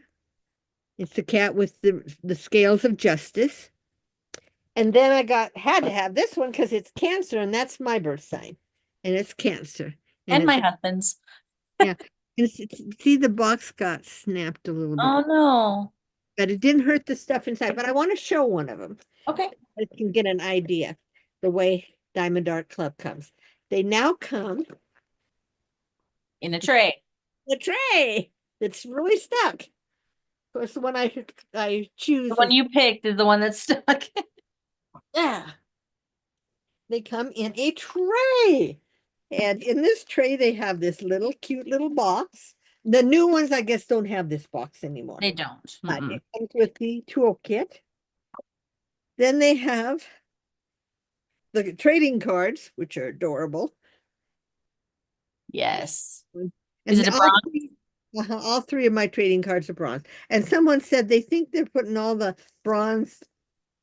It's the cat with the scales of justice. And then had to have this one because it's Cancer, and that's my birth sign. And it's Cancer. And And it's my husband's. yeah. See, the box got snapped a little bit, Oh no. but it didn't hurt the stuff inside. But I want to show one of them. Okay. I can get an idea the way Diamond Art Club comes. They now come In a tray. in a tray that's really stuck. Of course, the one I choose The one is you picked is the one that's stuck. yeah. They come in a tray. And in this tray, they have this little cute little box. The new ones, I guess, don't have this box anymore. They don't. It comes with the toolkit. Then they have the trading cards, which are adorable. Yes. Is And it a bronze? all three of my trading cards are bronze. And someone said they think they're putting all the bronze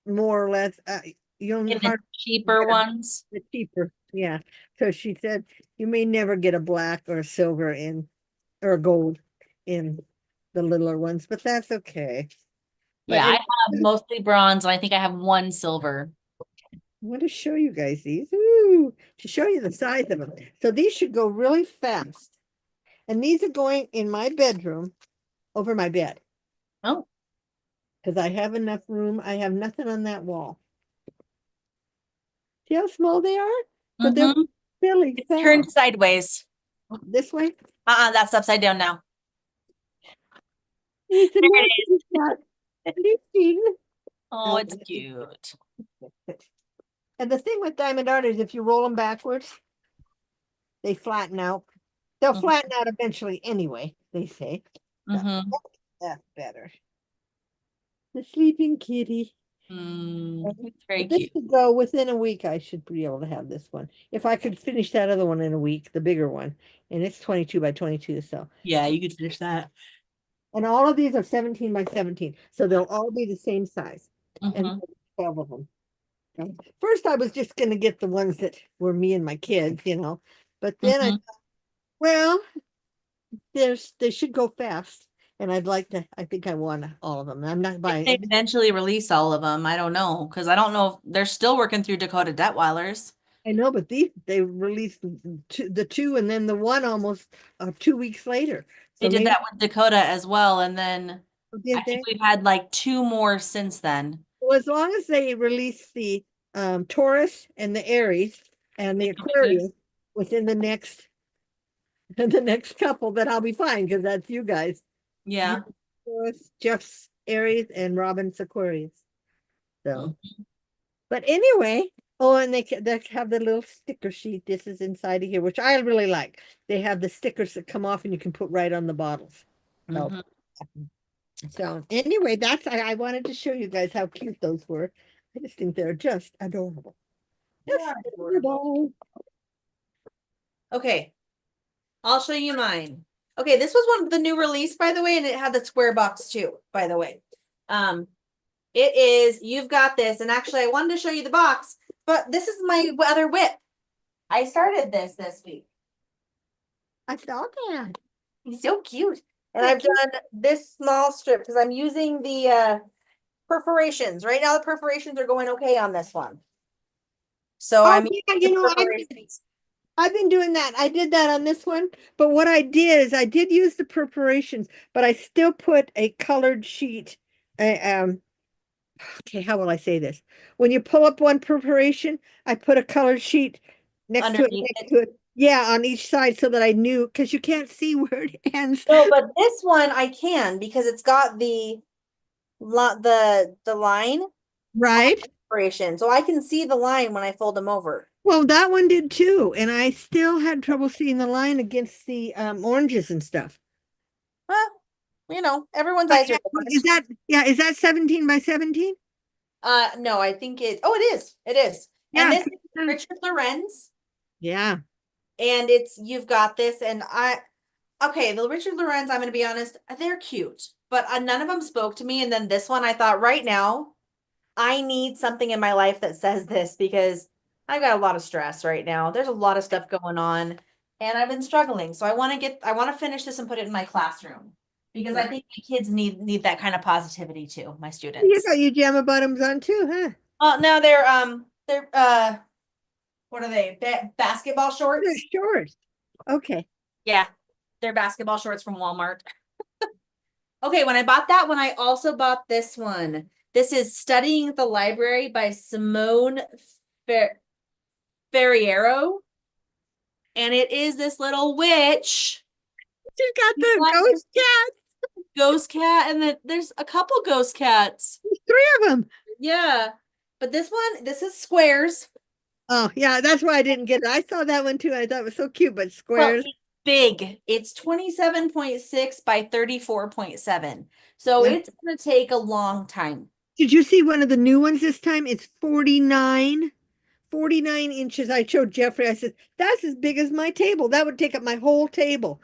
more or less, In the hard cheaper ones? the cheaper. Yeah. So she said you may never get a black or a silver in or a gold in the littler ones, but that's okay. But Yeah, I I have mostly bronze and I think I have one silver. want to show you guys these. Ooh, to show you the size of them. So these should go really fast. And these are going in my bedroom over my bed Oh. because I have enough room. I have nothing on that wall. See how small they are? So they're Mm-hmm. really It's turned fast. sideways. This way. That's upside down now. It's a There nice it shot. is. Lifting. Oh, it's cute. And the thing with diamond art is if you roll them backwards, they flatten out. They'll flatten out eventually anyway, they say. So Mm-hmm. that's better. The sleeping kitty. It's very But this cute. should go within a week. I should be able to have this one. If I could finish that other one in a week, the bigger one. And it's 22 by 22. So, Yeah, you could finish that. and all of these are 17 by 17. So they'll all be the same size. And Mm-hmm. 12 of them. First, I was just going to get the ones that were me and my kids, But then I Mm-hmm. thought, well, they should go fast. And I think I want all of them. I'm not If they buying. eventually release all of them, I don't know, because I don't know if they're still working through Dakota Detweilers. I know, but they released the two and then the one almost 2 weeks later. They So did maybe that with Dakota as well, and then I did think they? we've had like two more since then. Well, as long as they release the Taurus and the Aries and the They should be good. Aquarius within the next the next couple, then I'll be fine because that's you guys. You Yeah. Taurus, Jeff's Aries, and Robin's Aquarius. So, Mm. but anyway, oh, and they have the little sticker sheet. This is inside of here, which I really like. They have the stickers that come off and you can put right on the bottles. So, Mhm. so anyway, I wanted to show you guys how cute those were. I just think they're just adorable. Just Yeah. adorable. Okay, I'll show you mine. Okay, this was one of the new release, by the way, and it had the square box too, by the way. Um, it is, you've got this, and actually I wanted to show you the box, but this is my other whip. I started this week. I saw that. He's so cute. And I've done this small strip because I'm using the perforations. Right now the perforations are going okay on this one. So Oh I'm yeah, using the perforations. I've been doing that. I did that on this one, but what I did is I did use the perforations, but I still put a colored sheet. Okay, how will I say this? When you pull up one perforation, I put a colored sheet next to it, Underneath next it. to it. Yeah, on each side so that I knew because you can't see where it ends. No, but this one I can because it's got the line Right? perforation. So I can see the line when I fold them over. Well, that one did too, and I still had trouble seeing the line against the oranges and stuff. Well, everyone's But eyes are yeah, different. is that 17 by 17? No, I think it is. It is. And Yeah. this is Richard Lorenz. Yeah. And you've got this, and okay, the Richard Lorenz, I'm gonna be honest, they're cute, but none of them spoke to me. And then this one, I thought right now, I need something in my life that says this because I've got a lot of stress right now. There's a lot of stuff going on. and I've been struggling. So I want to finish this and put it in my classroom because I Yeah. think my kids need that kind of positivity too, my You students. got your jamma bottoms on too, huh? Oh, no, they're what are they? Basketball They're shorts? short. Okay. Yeah, they're basketball shorts from Walmart. Okay, when I bought that one, I also bought this one. This is Studying the Library by Simone Fer Ferriero, and it is this little witch. She's got You the want ghost cat. ghost cat, and then there's a couple ghost cats. There's three of them. Yeah, but this one, this is squares. Oh, yeah, that's why I didn't get it. I saw that one too. I thought it was so cute, but Well, squares. it's big. It's 27.6 by 34.7. So Yeah. it's gonna take a long time. Did you see one of the new ones this time? It's 49 inches. I showed Jeffrey. I said, that's as big as my table. That would take up my whole table.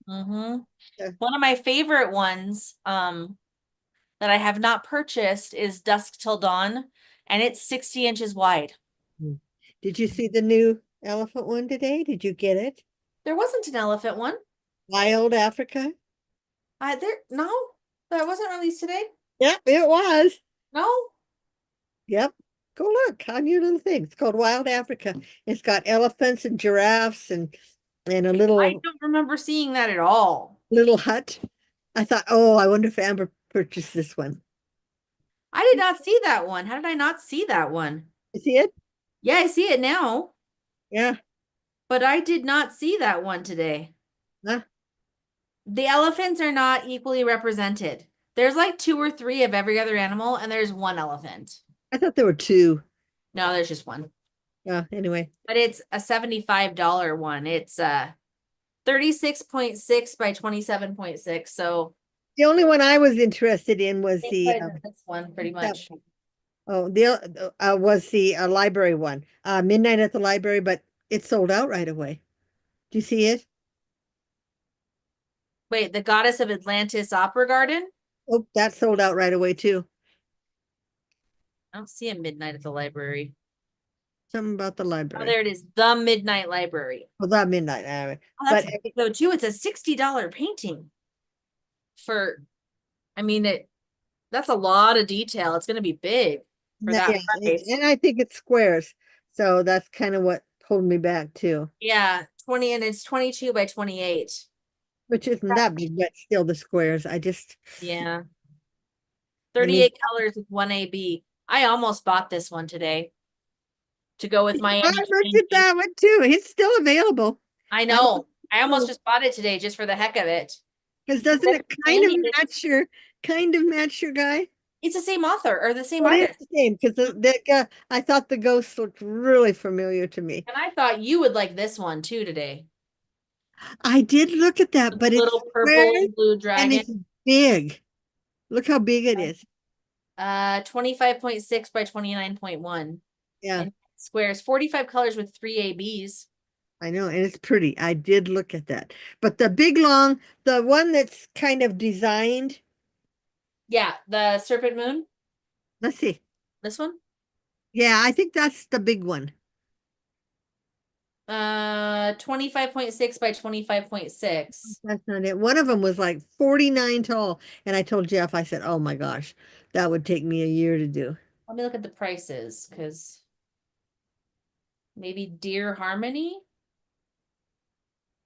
Hmm. Yeah. One of my favorite ones, that I have not purchased is Dusk Till Dawn, and it's 60 inches wide. Hmm. Did you see the new elephant one today? Did you get it? There wasn't an elephant one. Wild Africa? No, that wasn't released today. Yep, it was. No, Yep. Go look on your little thing. It's called Wild Africa. It's got elephants and giraffes and a I little don't remember seeing that at all. little hut. I thought, oh, I wonder if Amber purchased this one. I did not see that one. How did I not see that one? You see it? Yeah, I see it now, Yeah. but I did not see that one today. Huh? The elephants are not equally represented. There's like two or three of every other animal, and there's one elephant. I thought there were two. No, there's just one. Anyway, But it's a $75 one. It's 36.6 by 27.6. So the only one I was interested in was same the size as this one, pretty that much. the was the library one. Midnight at the Library, but it sold out right away. Do you see it? Wait, the Goddess of Atlantis Opera Garden? Oh, that sold out right away too. I don't see a Midnight at the Library. Something about the Oh, library. there it is. The Midnight Library. Well, not midnight. Oh, But that's big though too. It's a $60 painting for, I mean, that's a lot of detail. It's gonna be big for yeah, that price. and I think it's squares. So that's kind of what pulled me back too, Yeah, 20 and it's 22 by 28. which isn't that big, but still the squares. Yeah. I need, 38 colors with one AB. I almost bought this one today to go with I Miami looked at King. that one too. It's still available. I I know. I almost just bought it today just for the heck of it. Because doesn't it Sandy, it's kind of match your guy? it's the same author or the same Well, it is artist. the same because I thought the ghost looked really familiar to me. And I thought you would like this one too today. I did look at that, The but it's little purple squares and blue and dragon. it's big. Look how big it is. 25.6 by 29.1. Yeah, And squares, 45 colors with three ABs. I know, and it's pretty. I did look at that. But the one that's kind of designed, Yeah, the Serpent Moon. let's see. This one. Yeah, I think that's the big one. 25.6 by 25.6. That's not it. One of them was like 49 tall. And I told Jeff, I said, oh my gosh, that would take me a year to do. Let me look at the prices because maybe Deer Harmony.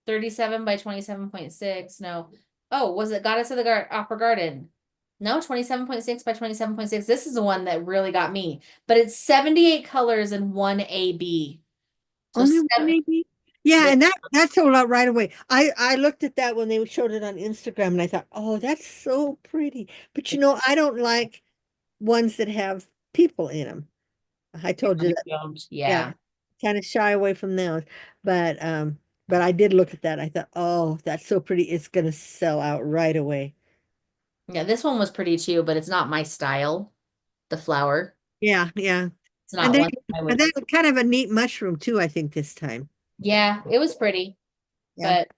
37 by 27.6. No. Oh, was it Goddess of the Opera Garden? No, 27.6 by 27.6. This is the one that really got me. But it's 78 colors and one AB. So Only one seven. maybe? Yeah, Yeah, and that sold out right away. I looked at that when they showed it on Instagram and I thought, oh, that's so pretty. But it's I don't like ones that have people in them. I told you that. Yeah, yeah. kind of shy away from those. But but I did look at that. I thought, oh, that's so pretty. It's gonna sell out right away. Yeah, this one was pretty too, but it's not my style. The flower. Yeah, yeah. It's And not they one I and would. then kind of a neat mushroom too, I think this time. Yeah, it was pretty, Yeah. but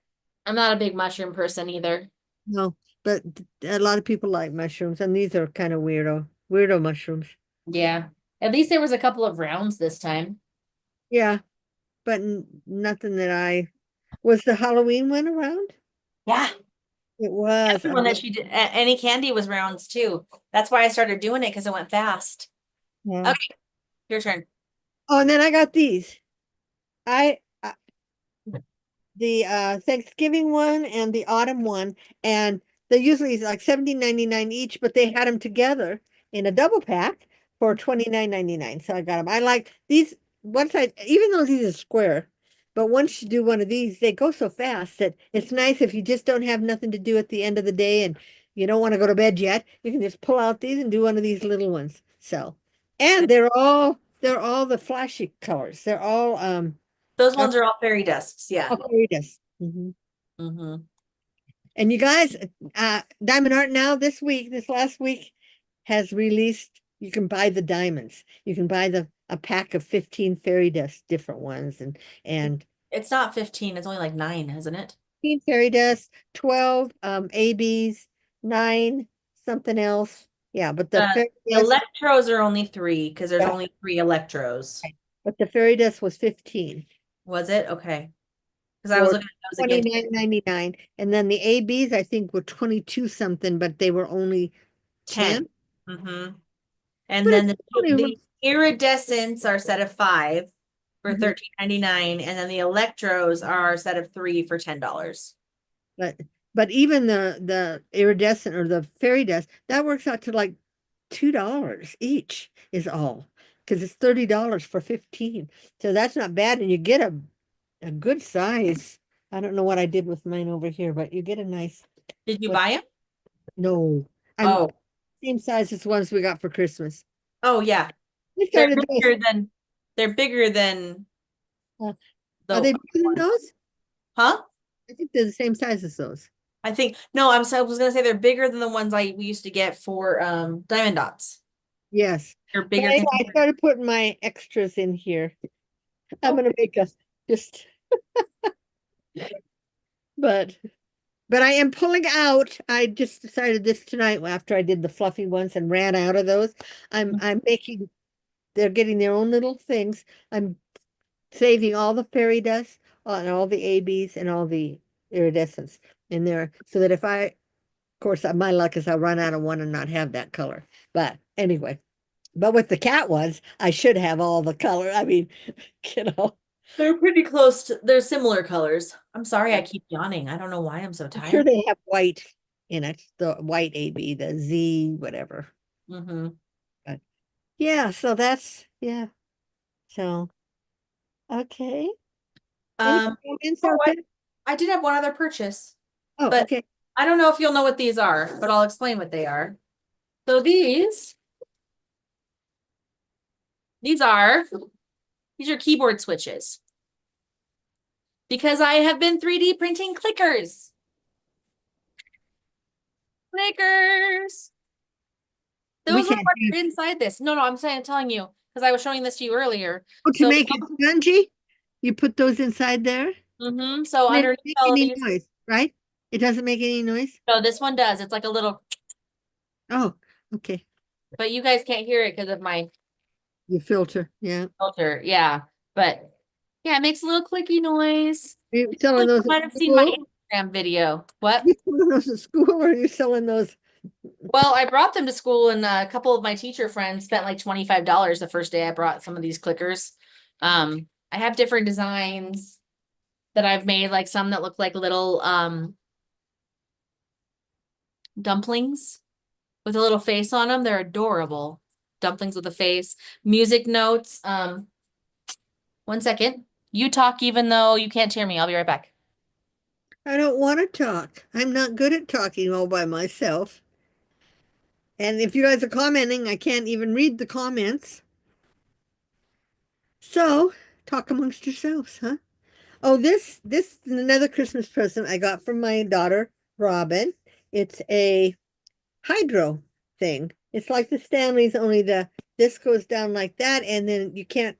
I'm not a big mushroom person either. No, but a lot of people like mushrooms, and these are kind of weirdo mushrooms. Yeah. At least there was a couple of rounds this time. Yeah, but nothing that Was the Halloween one around? Yeah. It was. The one that she did, any candy was rounds too. That's why I started doing it because it went fast. Yeah. Okay, your turn. Oh, and then I got these. I the Thanksgiving one and the autumn one, and they're usually like 17.99 each, but they had them together in a double pack for 29.99. So I got them. I like these once I even though these are square, but once you do one of these, they go so fast that it's nice if you just don't have nothing to do at the end of the day and you don't want to go to bed yet, you can just pull out these and do one of these little ones. So, and they're all the flashy colors. They're all Those ones are all fairy dusks. Yeah. Aquarius. Mhm. Mm-hmm. And you guys, Diamond Art now this last week has released, you can buy the diamonds. You can buy a pack of 15 fairy dust, different ones, and It's not 15, it's only like 9, isn't it? 15 fairy dust, 12 ABs, 9 something else. Yeah, but the The fairy dust, electros are only 3 because there's yeah, only 3 electros. but the fairy dust was 15 Was it? Okay. Because I was for looking at those again. 29.99. And then the ABs I think were 22 something, but they were only 10. 10. Mm-hmm. And But then it's the iridescents are a set of 5 for Mhm. 13.99, and then the electros are a set of 3 for $10. But even the iridescent or the fairy dust, that works out to like $2 each is all. Because it's $30 for 15. So that's not bad. And you get a good size. I don't know what I did with mine over here, but you get a nice Did you what buy them? no. I'm Oh, same size as ones we got for Christmas. oh yeah. We They're started those. bigger than uh, are the they bigger than one. those? Huh? I think they're the same size as those. I think no, I was gonna say they're bigger than the ones we used to get for diamond dots. Yes. They're But bigger anyway, than I started putting my extras in here. I'm oh, gonna make a just but I am pulling out. I just decided this tonight after I did the fluffy ones and ran out of those. I'm making they're getting their own little things. I'm saving all the fairy dust and all the ABs and all the iridescents in there so that if I of course my luck is I'll run out of one and not have that color. But anyway, but with the cat ones, I should have all the color. I mean, you know. they're pretty close to they're similar colors. I'm sorry I keep yawning. I don't know why I'm so I'm sure tired. they have white in it, the white AB, the Z, whatever. Mm-hmm. But yeah, so that's yeah. So okay. Any Um, comments oh, out there? I did have one other purchase, Oh, but okay. I don't know if you'll know what these are, but I'll explain what they are. So these are these are keyboard switches because I have been 3D printing clickers. Clickers. We Those are can't what do are inside this. No, I'm saying, telling you because I was showing this to you earlier. oh, to So, make it spongy. You put those inside there. so And it underneath doesn't make all of any these, noise, right? It doesn't make any noise. so this one does. It's like a little, Oh, okay. but you guys can't hear it because of my You filter, yeah. filter. Yeah, but yeah, it makes a little clicky noise. Are you Like selling you those at might have seen my school? Instagram video. What? You selling those at school or are you selling those? Well, I brought them to school, and a couple of my teacher friends spent like $25 the first day I brought some of these clickers. I have different designs that I've made, like some that look like little dumplings with a little face on them. They're adorable. Dumplings with a face. Music notes. One second. You talk even though you can't hear me. I'll be right back. I don't want to talk. I'm not good at talking all by myself. And if you guys are commenting, I can't even read the comments. So talk amongst yourselves, huh? Oh, this is another Christmas present I got from my daughter, Robin. It's a hydro thing. It's like the Stanleys, only this goes down like that, and then you can't.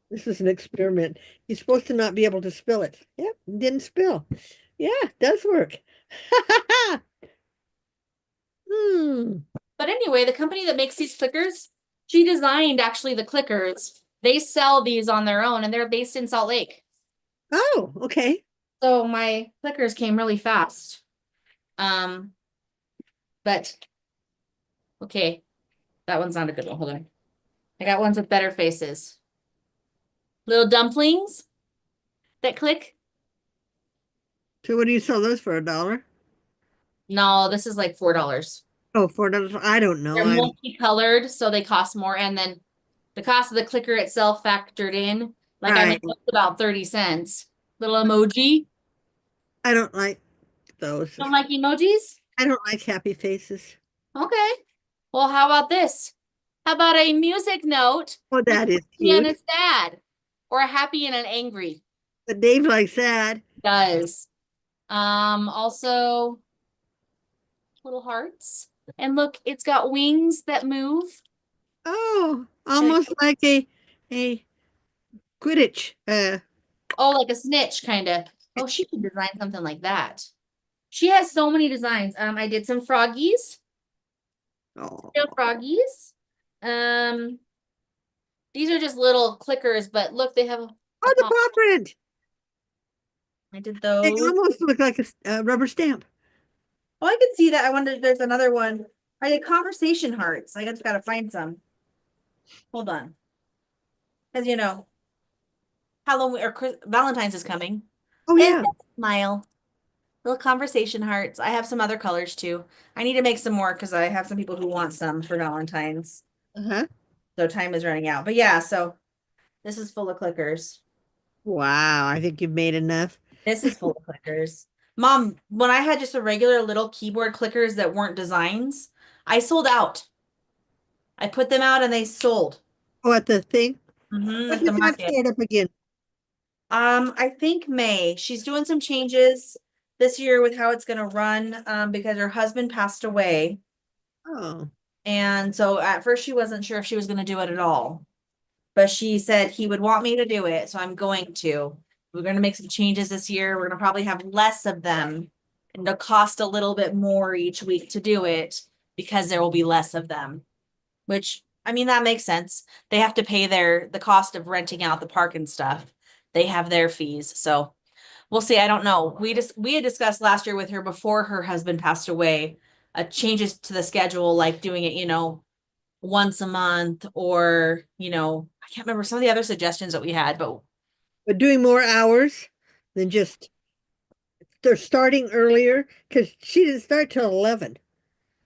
This was an experiment. You're supposed to not be able to spill it. Yep, didn't spill. Yeah, it does work. Hmm. But anyway, the company that makes these clickers, she designed actually the clickers. They sell these on their own and they're based in Salt Lake. Oh, okay. So my clickers came really fast. Um, but okay, that one's not a good one. Hold on. I got ones with better faces. Little dumplings that click. So what do you sell those for, $1? No, this is like $4. Oh, $4. I don't know. They're I'm multicolored, so they cost more. And then the cost of the clicker itself factored in. Like I right. make about 30 cents. Little emoji. I don't like those. Don't like emojis? I don't like happy faces. Okay. Well, how about this? How about a music note Oh, with that is a happy and a cute. sad? Or a happy and an angry? But Dave likes that. Does. Also little hearts. And look, it's got wings that move. Oh, Should almost I- like a Quidditch. Oh, like a snitch, kind of. Oh, she could design something like that. She has so many designs. I did some froggies, real Oh, froggies. Um, these are just little clickers, but look, they have a oh, the pop. paw print. I did They those. almost look like a rubber stamp. Oh, I could see that. I wonder if there's another one. I did conversation hearts. I just gotta find some. Hold on. Because Halloween or Valentine's is coming. Oh And yeah. smile. Little conversation hearts. I have some other colors too. I need to make some more because I have some people who want some for Valentine's. Uh-huh. So time is running out. But yeah, so this is full of clickers. Wow, I think you've made enough. This is full of clickers. Mom, when I had just a regular little keyboard clickers that weren't designs, I sold out. I put them out and they sold. Oh, at the thing. When At the does that market. start up again? I think May. She's doing some changes this year with how it's gonna run, because her husband passed away. Oh, And so at first she wasn't sure if she was gonna do it at all. But she said he would want me to do it, so I'm going to. We're gonna make some changes this year. We're gonna probably have less of them. And it'll cost a little bit more each week to do it because there will be less of them. Which, I mean, that makes sense. They have to pay the cost of renting out the park and stuff. They have their fees. So we'll see. I don't know. We had discussed last year with her before her husband passed away, changes to the schedule, like doing it, once a month, or, I can't remember some of the other suggestions that we had, but but doing more hours than just they're starting earlier because she didn't start till 11.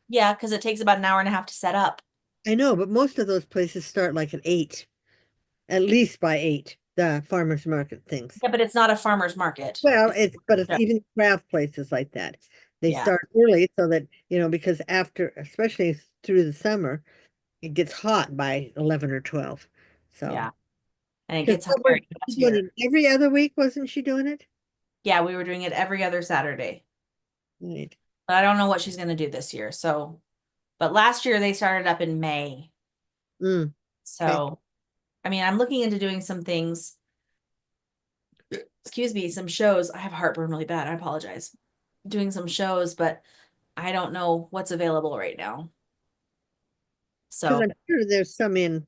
yeah, because it takes about an hour and a half to set up. I know, but most of those places start like at 8, at least by 8, the farmers market things. Yeah, but it's not a farmer's market. Well, it's Yeah. even craft places like that. They Yeah, start early so that, because after, especially through the summer, it gets hot by 11 or 12. So, yeah. And it because gets hot what was very she fast doing here. it every other week, wasn't she doing it? Yeah, we were doing it every other Saturday. Right. But I don't know what she's gonna do this year. So, but last year they started up in May. Mm, okay. So, I mean, I'm looking into doing some things, excuse me, some shows. I have heartburn really bad. I apologize. Doing some shows, but I don't know what's available right now. Because So I'm sure there's some in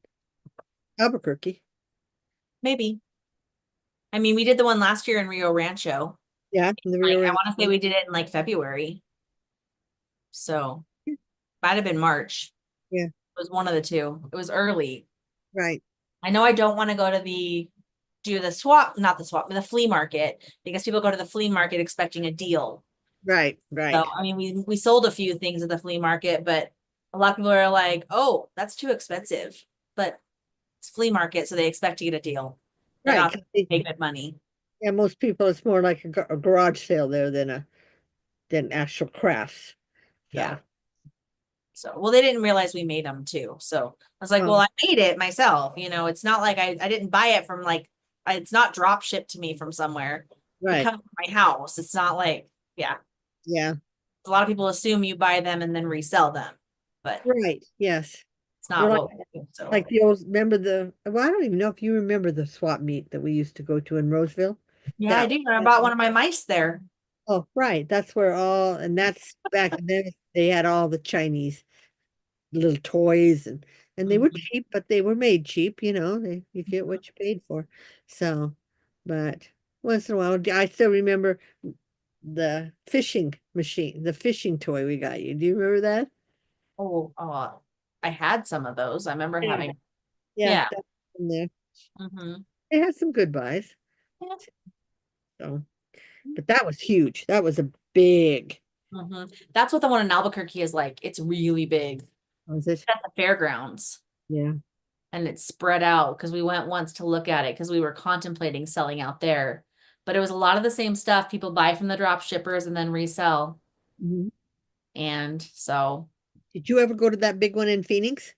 Albuquerque. maybe. I mean, we did the one last year in Rio Rancho. Yeah, in the Like, Rio I Grande. want to say we did it in like February. So might have been March. Yeah, It was one of the two. It was early. right, I know I don't want to go to do the swap, not the swap, but the flea market, because people go to the flea market expecting a deal. right, So, right, I mean, we sold a few things at the flea market, but a lot of people are like, oh, that's too expensive. But it's flea market, so they expect to get a deal. They're right. not 'Cause pay good money. yeah, most people, it's more like a garage sale there than actual crafts. Yeah. So, So, well, they didn't realize we made them too. So I was like, well, oh, I made it myself. It's not like I didn't buy it from it's not drop shipped to me from somewhere. It right, comes from my house. It's not like, yeah, yeah, a lot of people assume you buy them and then resell them, but right, yes. it's They're not what we do. So, like the old, remember well, I don't even know if you remember the swap meet that we used to go to in Roseville. yeah, I That, do. I bought one of my mice there. oh, right, that's where and that's back then they had all the Chinese little toys and they were Mhm. cheap, but they were made cheap, you get what you paid for. So, but once in a while. I still remember the fishing machine, the fishing toy we got you. Do you remember that? Oh, I had some of those. I remember Yeah. having, Yeah, yeah. that's in there. Mm-hmm. It had some good buys. Yeah. So, but that was huge. That was a big, Mm-hmm. That's what the one in Albuquerque is like. It's really big. was it? At the fairgrounds. Yeah. And it's spread out because we went once to look at it because we were contemplating selling out there. But it was a lot of the same stuff people buy from the drop shippers and then resell. Mhm. And so, Did you ever go to that big one in Phoenix?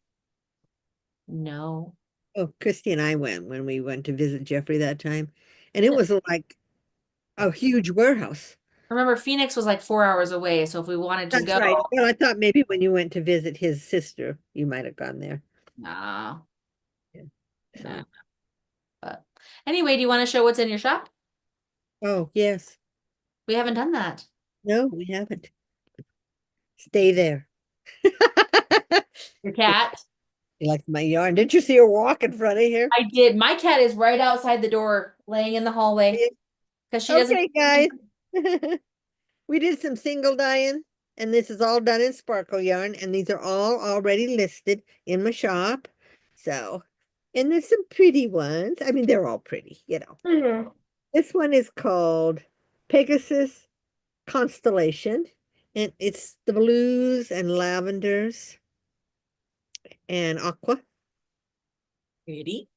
no. Oh, Christy and I went when we went to visit Jeffrey that time. And it was like a huge warehouse. Remember, Phoenix was like 4 hours away. So if we wanted to That's go, right. Well, I thought maybe when you went to visit his sister, you might have gone there. nah, Yeah. nah. So, But anyway, do you want to show what's in your shop? oh, yes. We haven't done that. No, we haven't. Stay there. Your cat? You like my yarn? Didn't you see her walk in front of here? I did. My cat is right outside the door, laying in the hallway because she doesn't. Okay, guys. We did some single dyeing, and this is all done in sparkle yarn, and these are all already listed in my shop. So, and there's some pretty ones. I mean, they're all pretty, you know. Mhm. This one is called Pegasus Constellation, and it's the blues and lavenders and aqua. Pretty.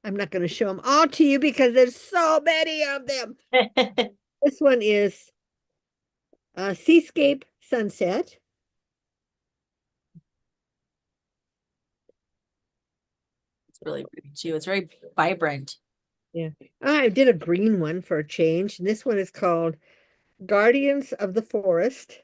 I'm not going to show them all to you because there's so many of them. It's This one is Seascape Sunset. really pretty too. It's very vibrant. Yeah. I did a green one for a change. And this one is called Guardians of the Forest.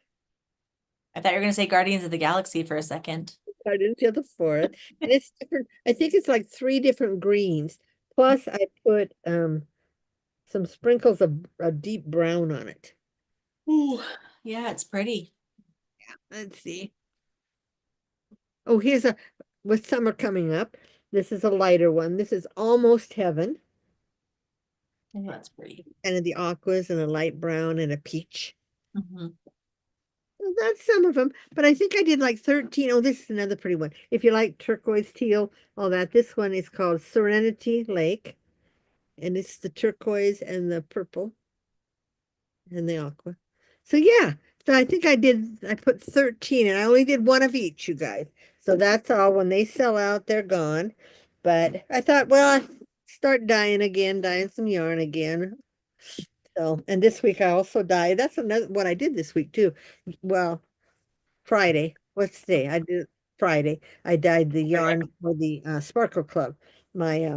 I thought you were going to say Guardians of the Galaxy for a second. Guardians of the Forest. And it's different. I think it's like three different greens. Plus I put some sprinkles of a deep brown on it. Ooh, yeah, it's pretty. Let's see. Oh, here's a with summer coming up. This is a lighter one. This is Almost Heaven. Oh, that's pretty. Kind of the aquas and a light brown and a peach. Hmm. Well, that's some of them, but I think I did like 13. Oh, this is another pretty one. If you like turquoise, teal, all that, this one is called Serenity Lake, and it's the turquoise and the purple and the aqua. So yeah, so I put 13 and I only did one of each, you guys. So that's all. When they sell out, they're gone. But I thought, well, I start dyeing again, dyeing some yarn again. So, and this week I also dyed. That's another what I did this week too. Well, Friday. What's today? I did Friday. I dyed the yarn for the Sparkle Club. My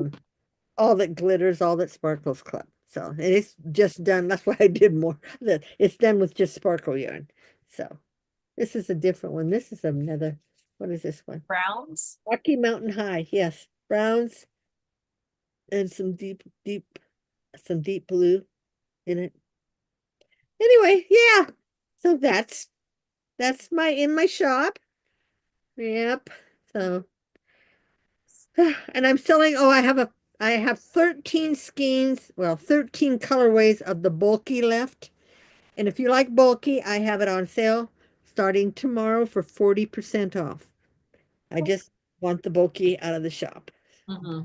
All That Glitters, All That Sparkles Club. So and it's just done. That's why I did more. That it's done with just sparkle yarn. So this is a different one. This is another. What is this one? Browns. Rocky Mountain High. Yes, browns and some deep blue in it. Anyway, yeah. So that's my in my shop. Yep. So and I'm selling, oh, I have 13 skeins, well, 13 colorways of the bulky left. And if you like bulky, I have it on sale starting tomorrow for 40% off. I just want the bulky out of the shop. Hmm.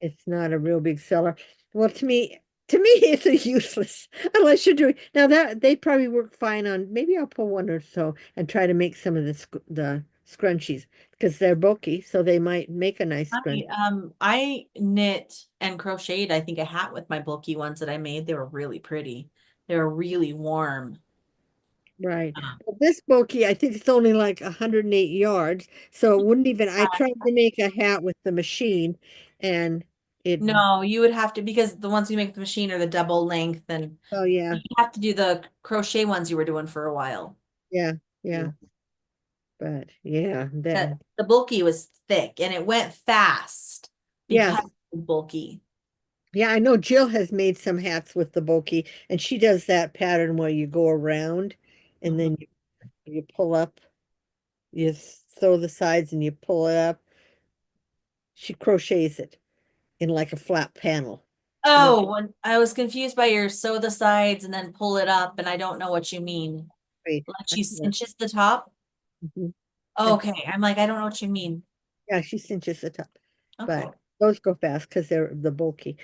It's not a real big seller. Well, to me, it's a useless unless you're doing now that they probably work fine on. Maybe I'll pull one or so and try to make some of the scrunchies because they're bulky, so they might make a nice scrunchie. I knit and crocheted, I think, a hat with my bulky ones that I made. They were really pretty. They were really warm. Right. Um, But this bulky, I think it's only like 108 yards, so it wouldn't even. I tried to make a hat with the machine, and it. no, you would have to because the ones you make with the machine are the double length, and Oh yeah, you have to do the crochet ones you were doing for a while. yeah, yeah. Too. But yeah, that. The bulky was thick and it went fast Yes. because it was bulky. Yeah, I know Jill has made some hats with the bulky, and she does that pattern where you go around and Mhm. then you pull up, sew the sides and you pull it up. She crochets it in like a flat panel. No, Oh, when I was confused by your sew the sides and then pull it up, and I don't know what you mean. wait, Like I she have it. cinches the top? Mhm. That's, Okay, I'm like, I don't know what you mean. yeah, she cinches the top, Okay. but those go fast because they're the bulky.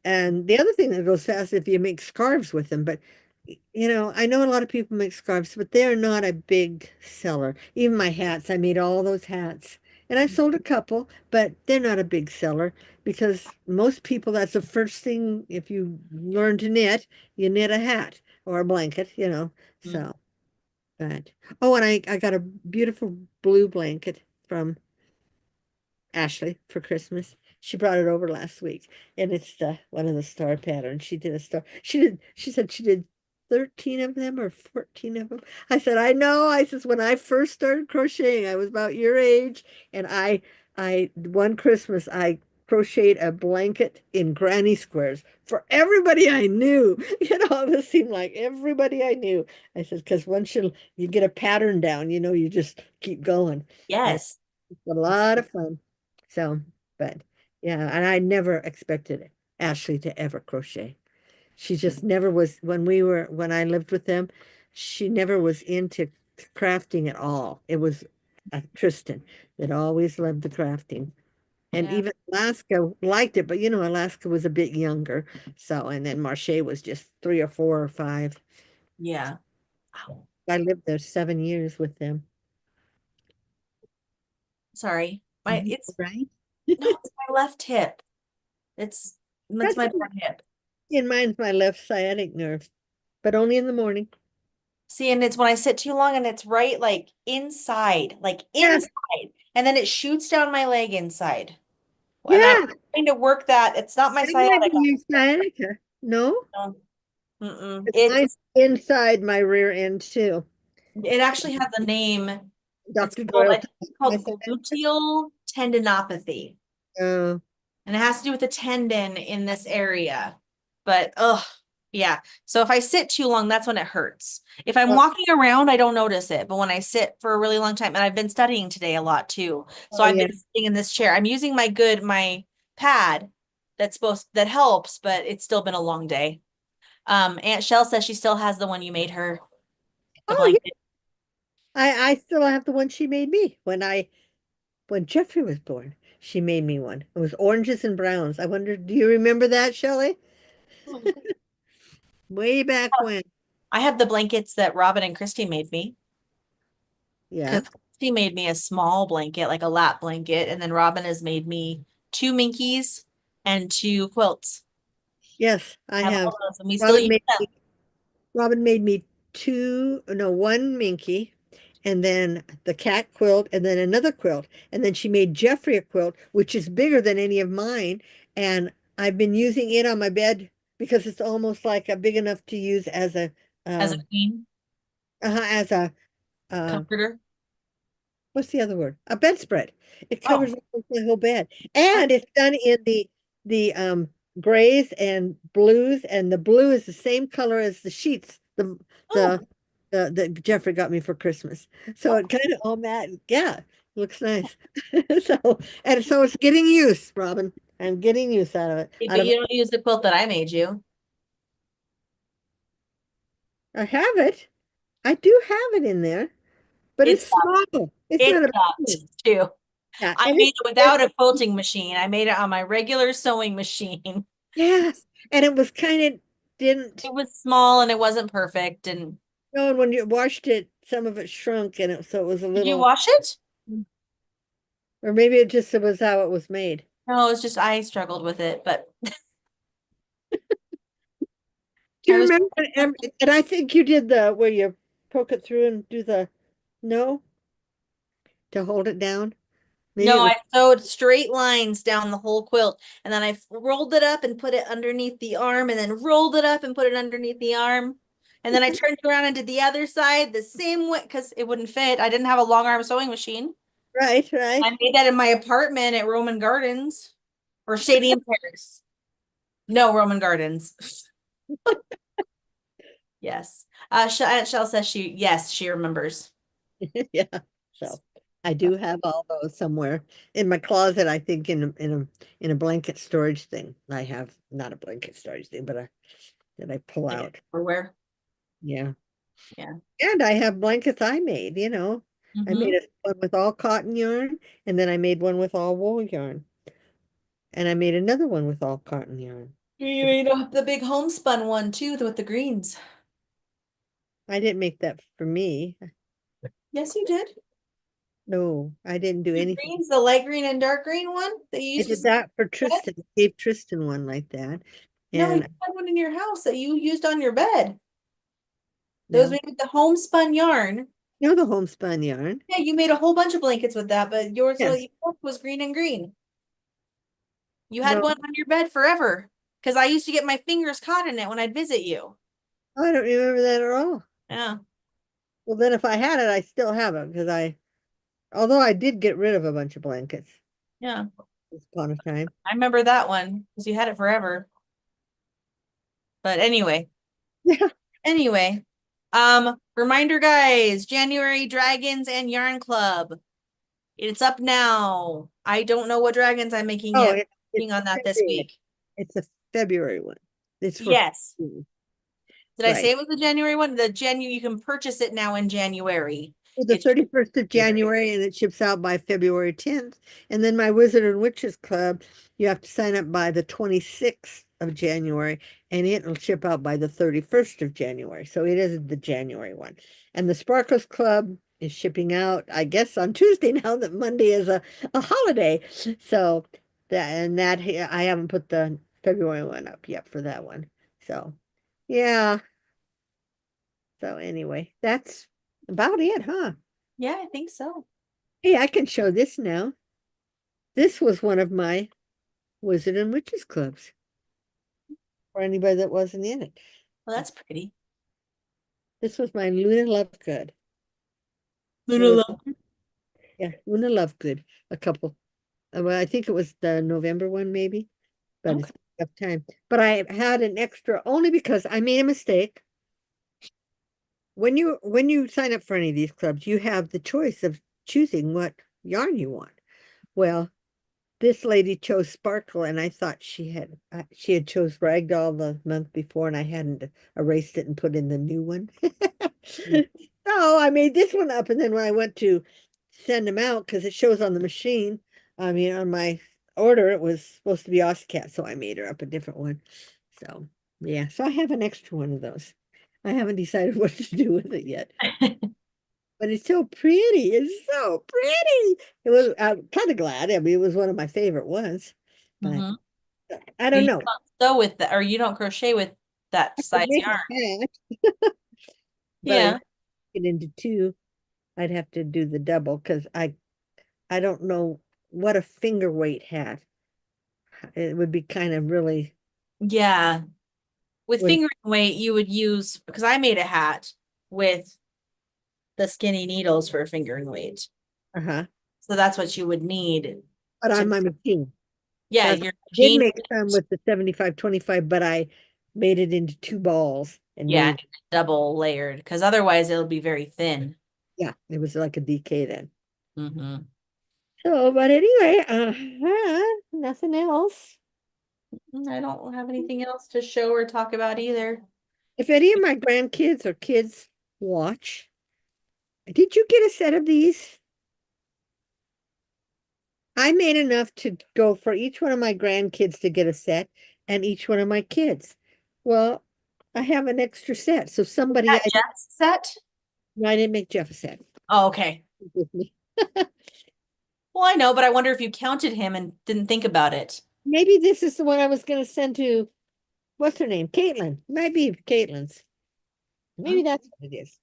And the other thing that goes fast if you make scarves with them, but I know a lot of people make scarves, but they're not a big seller. Even my hats, I made all those hats. And I sold a couple, but they're not a big seller because most people, that's the first thing, if you learn to knit, you knit a hat or a blanket. Mm. So, but, oh, and I got a beautiful blue blanket from Ashley for Christmas. She brought it over last week, and it's the one of the star patterns. She did a star. She said she did 13 of them or 14 of them. I said, I know. I says when I first started crocheting, I was about your age, and I one Christmas I crocheted a blanket in granny squares for everybody I knew. This seemed like everybody I knew. I said, because once you get a pattern down, you just keep going. And Yes. it's a lot of fun. So, but yeah, and I never expected Ashley to ever crochet. She just never was when I lived with them, she never was into crafting at all. It was Tristan that always loved the crafting. And Yeah. even Alaska liked it, but Alaska was a bit younger. So, and then Marche was just 3 or 4 or 5. Yeah. Ow. I lived there 7 years with them. Sorry. My Mhm. it's Right? no, it's my left hip. It's That's my bad hip. in mine's my left sciatic nerve, but only in the morning. See, and it's when I sit too long and it's right like Yeah, inside, and then it shoots down my leg inside. And I'm yeah, trying to work that. It's not my that might be sciatica. your sciatica. No, No. Mm-mm. 'cause mine's inside my rear end too. It actually has a name. It's Dr. called, Doyle I think told it's me. I called said, gluteal tendinopathy. uh, And it has to do with the tendon in this area. But yeah. So if I sit too long, that's when it hurts. If I'm oh, walking around, I don't notice it. But when I sit for a really long time, and I've been studying today a lot too. So oh I've yeah. been sitting in this chair. I'm using my pad that helps, but it's still been a long day. Aunt Shell says she still has the one you made her, the Oh yeah. blanket. I still have the one she made me when Jeffrey was born. She made me one. It was oranges and browns. I wonder, do you remember that, Shelley? Way back when. I have the blankets that Robin and Christy made me. Yeah. Because Christy made me a small blanket, like a lap blanket, and then Robin has made me two minkies and two quilts. Yes, I I have have. all those, and we still Robin use made them me Robin made me one minky, and then the cat quilt, and then another quilt. And then she made Jeffrey a quilt, which is bigger than any of mine. And I've been using it on my bed because it's almost like a big enough to use as a as a uh, queen as a comforter. what's the other word? A bedspread. It covers Oh, almost the whole bed. I- And it's done in the grays and blues, and the blue is the same color as the sheets, oh, the that Jeffrey got me for Christmas. So it okay. kind of all that, yeah, looks nice. So it's getting use, Robin. I'm getting use out of it. Out But of you don't use the quilt that I made you. I have it. I do have it in there, but It's it's small. It's it not a big sucks one. too. Yeah, I and made it without a quilting machine. I made it on my regular sewing machine. yes, and it was kind of didn't. It was small and it wasn't perfect. And No, and when you washed it, some of it shrunk, and so it was a did you little, wash it? or maybe it was how it was made. No, it's just I struggled with it, but Do I you was remember? And I think you did the where you poke it through and do the no to hold it down. Maybe no, it was I sewed straight lines down the whole quilt, and then I rolled it up and put it underneath the arm, and then rolled it up and put it underneath the arm. And then I turned around and did the other side the same way because it wouldn't fit. I didn't have a long arm sewing machine. right, right. I made that in my apartment at Roman Gardens or Stadium Terrace. No, Roman Gardens. Yes. Shell says yes, she remembers. Yeah. So. I do have all those somewhere in my closet, I think in a blanket storage thing. I have not a blanket storage thing, but that I pull Like out. or where? Yeah. Yeah. And I have blankets I made, you know. I made Mm-hmm. one with all cotton yarn, and then I made one with all wool yarn. And I made another one with all cotton yarn. You made up the big homespun one too, with the greens. I didn't make that for me. Yes, you did. No, I didn't do The anything. greens, the light green and dark green one that you I used to did sleep that for in bed. Tristan. Gave Tristan one like that. No, you And had one in your house that you used on your bed. Those no, made with the homespun yarn. you know the homespun yarn. Yeah, you made a whole bunch of blankets with that, but yours Yes. was green and green. You had No, one on your bed forever because I used to get my fingers caught in it when I'd visit you. I don't remember that at all. Yeah, Well, then if I had it, I still have it because although I did get rid of a bunch of blankets yeah. once upon a time. I remember that one because you had it forever. But Yeah. anyway, reminder guys, January Dragons and Yarn Club. It's up now. I don't know what dragons I'm making Oh, yet. it's Working on that this February. week. It's a February one. It's for Yes. Did I say right. it was the January one? You can purchase it now in January. For the It's 31st of January. January and it ships out by February 10th. And then my Wizard and Witches Club, you have to sign up by the 26th of January and it'll ship out by the 31st of January. So it is the January one. And the Sparkles Club is shipping out, I guess, on Tuesday now that Monday is a holiday. So that I haven't put the February one up yet for that one. So yeah. So anyway, that's about it, huh? Yeah, I think so. Hey, I can show this now. This was one of my Wizard and Witches clubs for anybody that wasn't in it. Well, that's pretty. This was my Luna Lovegood. It Luna was, love. yeah, Luna Lovegood, a couple. Well, I think it was the November one, maybe, but it's Okay. tough time. But I had an extra only because I made a mistake. When you sign up for any of these clubs, you have the choice of choosing what yarn you want. Well, this lady chose Sparkle, and I thought she had chose Ragdoll the month before, and I hadn't erased it and put in the new one. So I made this one up, and then when I went to send them out, because it shows on the machine, I mean on my order, it was supposed to be Ozcat, so I made her up a different one. So yeah, so I have an extra one of those. I haven't decided what to do with it yet. But it's so pretty. It's so pretty. I'm kind of glad. I mean, it was one of my favorite ones, but Mm-hmm. I don't You know. don't sew with that, or you don't crochet with that I could size make yarn. a hat, but I Yeah. get into two. I'd have to do the double because I don't know what a finger weight hat. It would be kind of really Yeah. With would fingering weight, you would use, because I made a hat with the skinny needles for fingering weight. uh-huh. So that's what you would need But to, on my machine. yeah, That's your I did machine. make some with the 75-25, but I made it into two balls and Yeah, made double layered, because otherwise it'll be very thin. yeah, it was like a DK then. Mm-hmm. So, but anyway, nothing else. I don't have anything else to show or talk about either. If any of my grandkids or kids watch, did you get a set of these? I made enough to go for each one of my grandkids to get a set and each one of my kids. Well, I have an extra set. So somebody, That Jeff's set? I didn't make Jeff a set Oh, okay. with me. Well, I know, but I wonder if you counted him and didn't think about it. Maybe this is the one I was going to send to, what's her name? Caitlin. Might be Caitlin's. Hmm? Maybe that's what it is.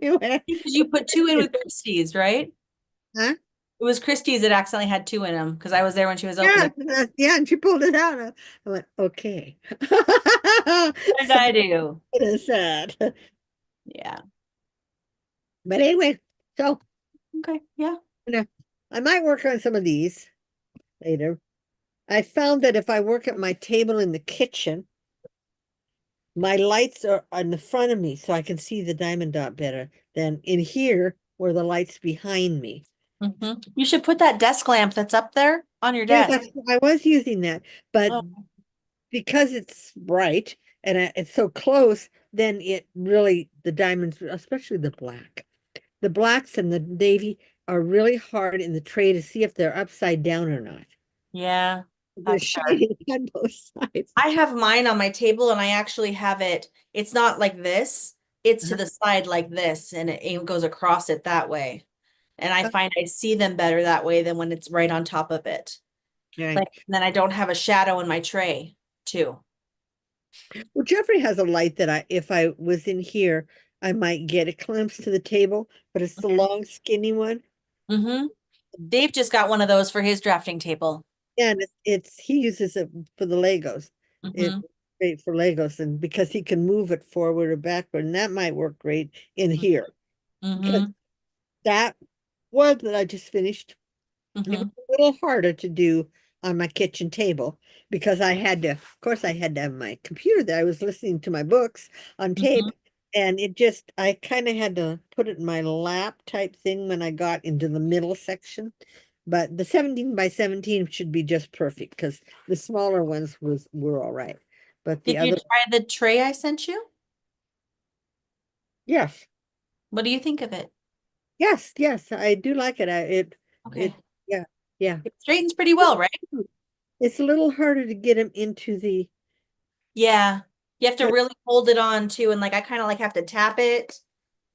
Anyway, Because you put two in with Christie's, right? huh? It was Christie's that accidentally had two in them because I was there when she was Yeah, opening. yeah, and she pulled it out. I went, okay. What did I do? It is sad. Yeah. But anyway, so Okay. Yeah. you know, I might work on some of these later. I found that if I work at my table in the kitchen, my lights are on the front of me so I can see the diamond dot better than in here. where the light's behind me. You should put that desk lamp that's up there on your Yeah, desk. I was using that, but Oh, because it's bright and it's so close, then it really, the diamonds, especially the blacks and the navy are really hard in the tray to see if they're upside down or not. yeah, They're that's sure. shining on both sides. I have mine on my table and I actually have it, it's not like this, it's to Uh-huh. the side like this and it goes across it that way. And I Uh, find I see them better that way than when it's right on top of it. Right. Like then I don't have a shadow in my tray too. Well, Jeffrey has a light that if I was in here, I might get. It clamps to the table, but it's the long, skinny one. Mm-hmm. Dave just got one of those for his drafting table. Yeah, and he uses it for the Legos. It's Mm-hmm. great for Legos, and because he can move it forward or backward, and that might work great in here. Because Mm-hmm. that one that I just finished, it was Mm-hmm. a little harder to do on my kitchen table because of course, I had to have my computer there. I was listening to my books on tape, Mm-hmm. and I kind of had to put it in my lap type thing when I got into the middle section. But the 17 by 17 should be just perfect because the smaller ones were all right. But the Did you other, try the tray I sent you? yes, What do you think of it? yes, I do like it. Okay. It, yeah, yeah. It straightens pretty well, right? It's a little harder to get them into the. Yeah. You have to really hold it on too. And like I kind of like have to tap it,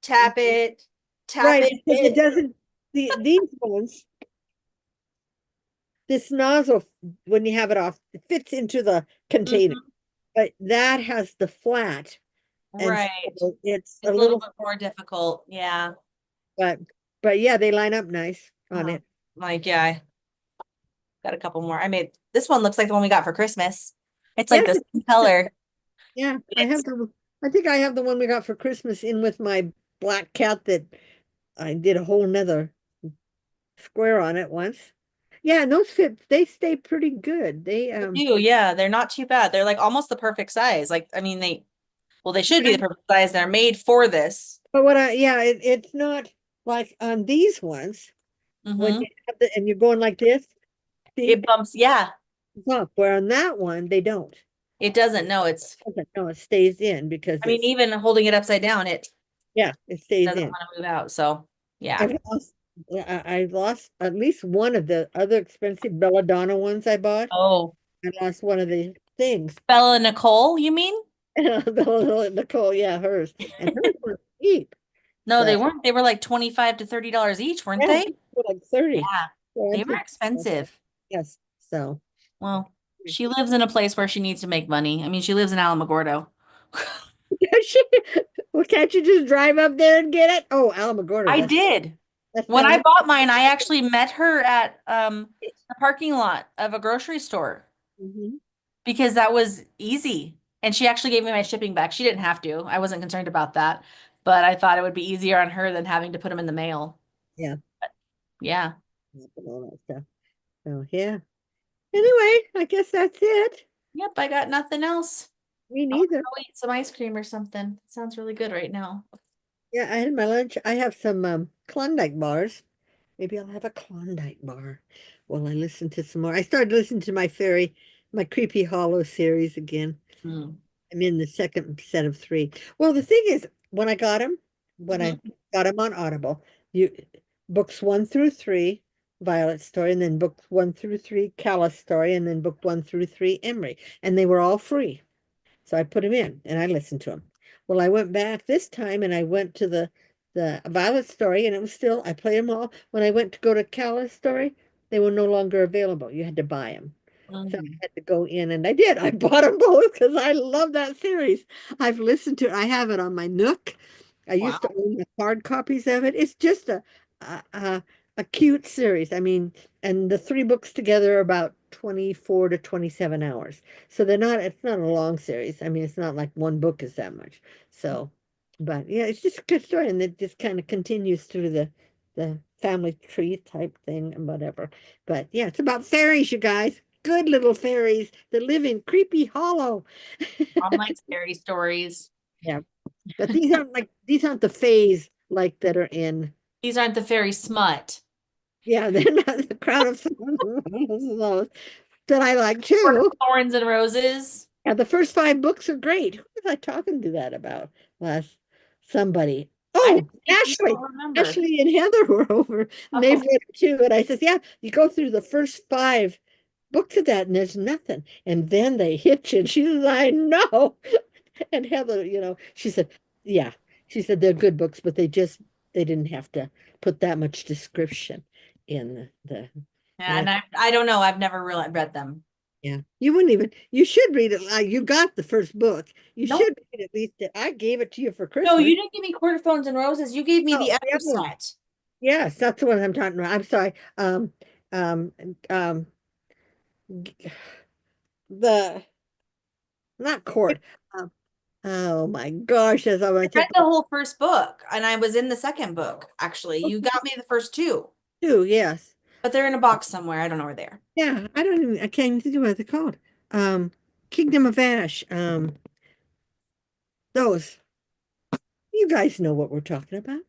tap Right, because it it. doesn't, these ones, this nozzle, when you have it off, it fits into the container, Mhm. but that has the flat, and Right. so it's a It's a little little, bit more difficult. Yeah. but, yeah, they line up nice on Uh, it. like, yeah, I got a couple more. I made this one looks like the one we got for Christmas. It's like Yes, the same color. yeah, It's I think I have the one we got for Christmas in with my black cat that I did a whole nother square on it once. Yeah, and those they stay pretty good. they do, yeah. They're not too bad. They're like almost the perfect size. Like, I mean, well, they should be Yeah, the perfect size. They're made for this. but yeah, it's not like on these ones when Hmm. you have and you're going like this, see, It bumps. Yeah. it's up. Where on that one, they don't. It doesn't. No, Okay, no, it stays in because I mean, it's, even holding it upside down, it yeah, it stays doesn't in. want to move out. So, yeah. I lost at least one of the other expensive belladonna ones I bought. Oh, I lost one of the things. Bella Nicole, you mean? Belladonna, Nicole, yeah, hers. And hers were cheap. No, they So, weren't. They were like 25 to $30 each, weren't yeah, they? they were like 30. Yeah. So I They were think, expensive. yes. So, Well, she lives in a place where she needs to make money. I mean, she lives in Alamogordo. well, can't you just drive up there and get it? Oh, Alamogordo, I did. that's When down I the. bought mine, I actually met her at the parking lot of a grocery store Mhm. because that was easy. And she actually gave me my shipping back. She didn't have to. I wasn't concerned about that, but I thought it would be easier on her than having to put them in the mail. Yeah. Yeah. And all that stuff. So, yeah. Anyway, I guess that's it. Yep, I got nothing else. Me I want to neither. go eat some ice cream or something. It sounds really good right now. Yeah, I had my lunch. I have some Klondike bars. Maybe I'll have a Klondike bar while I listen to some more. I started listening to my Creepy Hollow series again. Mm. I'm in the second set of three. Well, the thing is, when I Hmm. got them on Audible, you books 1 through 3, Violet story, and then books 1 through 3, Callus story, and then book 1 through 3, Emery, and they were all free. So I put them in and I listened to them. Well, I went back this time and I went to the Violet story and it was still, I played them all. When I went to go to Callus story, they were no longer available. You had to buy them. So I Mm. had to go in and I did. I bought them both because I love that series. I've listened to it. I have it on my Nook. I used to Wow. own the hard copies of it. It's just a, a, a cute series. I mean, and the 3 books together are about 24 to 27 hours. So it's not a long series. I mean, it's not like one book is that much. So, but yeah, it's just a good story. And it just kind of continues through the family tree type thing and whatever. But yeah, it's about fairies, you guys. Good little fairies that live in Creepy Hollow. Mom likes scary stories. Yeah. But these aren't the fays like that are in. These aren't the fairy smut. Yeah, they're not the Crown of Thorns that I like Court of too. Thorns and Roses. Yeah, the first five books are great. Who was I talking to that about last? Somebody. I didn't Oh, think you Ashley. don't remember. Ashley and Heather were over and they've Oh, read it too. And I says, yeah, you go through the first five books of that and there's nothing. And then they hit you. And she says, I know. And Heather, she said, yeah. She said they're good books, but they didn't have to put that much description in yeah, and and I don't know. I've never really read them. yeah, you wouldn't even, you should read it. You got the first book. You Nope. should read at least it. I gave it to you for No, Christmas. you didn't give me Court of Thorns and Roses. You gave me the Oh, the other other one. set. Yes, that's the one I'm talking about. I'm sorry. Um, um, g- the, not court. Um, oh my gosh, as I I want to read think the about whole first book, and I was in the second book, actually. You got me the first two, two, yes. but they're in a box somewhere. I don't know where they are. Yeah, I can't even think of what they're called. Um, Kingdom of Ash. Those. You guys know what we're talking about.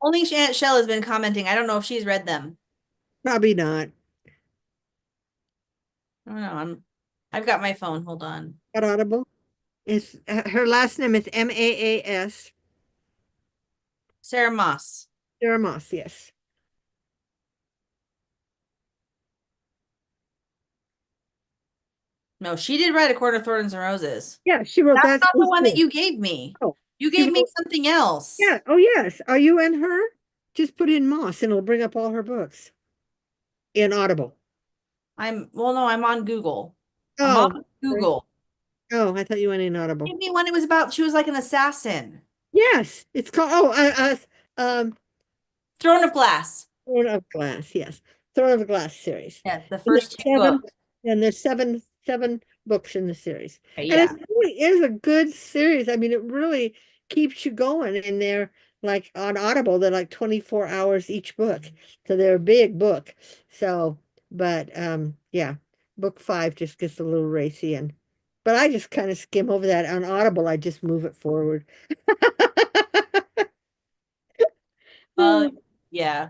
Only Aunt Shell has been commenting. I don't know if she's read them. Probably not. I don't know. I've got my phone. Hold on. Got Audible. It's her last name is Maas. Sarah Moss. Sarah Moss, yes. No, she did write A Court of Thorns and Roses. Yeah, she wrote That's that not the series one that too. you gave me. Oh, You she gave me wrote, something else. yeah. Oh, yes. Are you and her? Just put in Moss and it'll bring up all her books in Audible. Well, no, I'm on Google. I'm Oh, on sorry. Google. Oh, I thought you went in Audible. Give me one. It was about, she was like an assassin. Yes, it's called, um, Throne of Glass. Throne of Glass. Yes, Throne of Glass series. Yes, the And first two books. there's seven books in the series, and it Yeah. really is a good series. I mean, it really keeps you going, and they're like on Audible, they're like 24 hours each book, so they're a big book. So, but yeah, book five just gets a little racy, and but I just kind of skim over that on Audible. I just move it forward. Uh, yeah,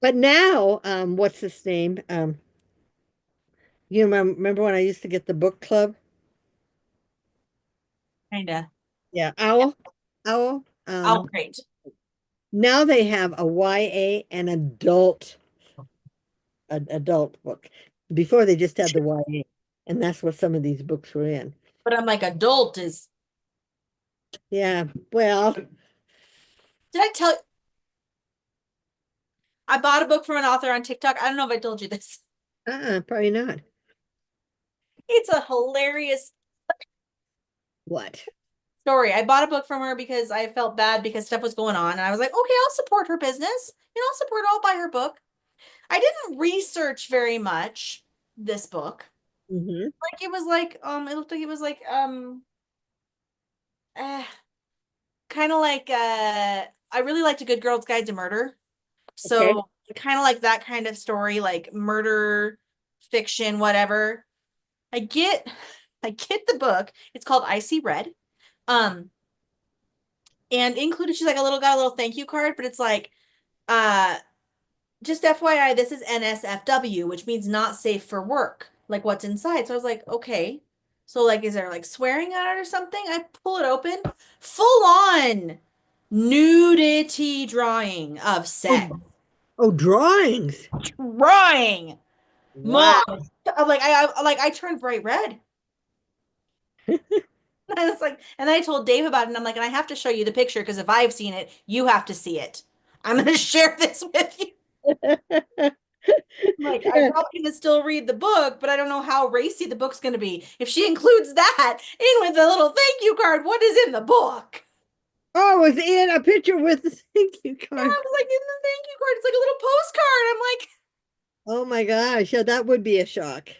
But now, what's his name? You remember when I used to get the book club? kinda. Yeah, Yeah. Owl. Oh, great. Now they have a YA and adult book. Before they just had the YA, and that's what some of these books were in. But I'm like, adult is, Yeah, well, did I tell you? I bought a book from an author on TikTok. I don't know if I told you this. probably not. It's a hilarious What? story. I bought a book from her because I felt bad because stuff was going on. And I was like, okay, I'll support her business. I'll support, I'll buy her book. I didn't research very much this book. Hmm. Like it was like, it looked like it was like, eh, kind of like, I really liked A Good Girl's Guide to Murder. Okay. So kind of like that kind of story, like murder fiction, whatever. I get, I get the book. It's called Icy Red. Um, and included, she's like got a little thank you card, but it's like, uh, just FYI, this is NSFW, which means not safe for work. Like what's inside. So I was like, okay. So like, is there like swearing on it or something? I pull it open, full on nudity drawing of sex. Oh, oh, drawings. Drawing. Mom. Wow. I turned bright red. I was like, and I told Dave about it, and I'm like, and I have to show you the picture because if I've seen it, you have to see it. I'm gonna share this with you. Like, I'm probably gonna still read the book, but I don't know how racy the book's gonna be. If she includes that in with the little thank you card, what is in the book? Oh, it was in a picture with the thank you Yeah, card. I was like, in the thank you card, it's like a little postcard. I'm like, Oh my gosh, yeah, that would be a shock.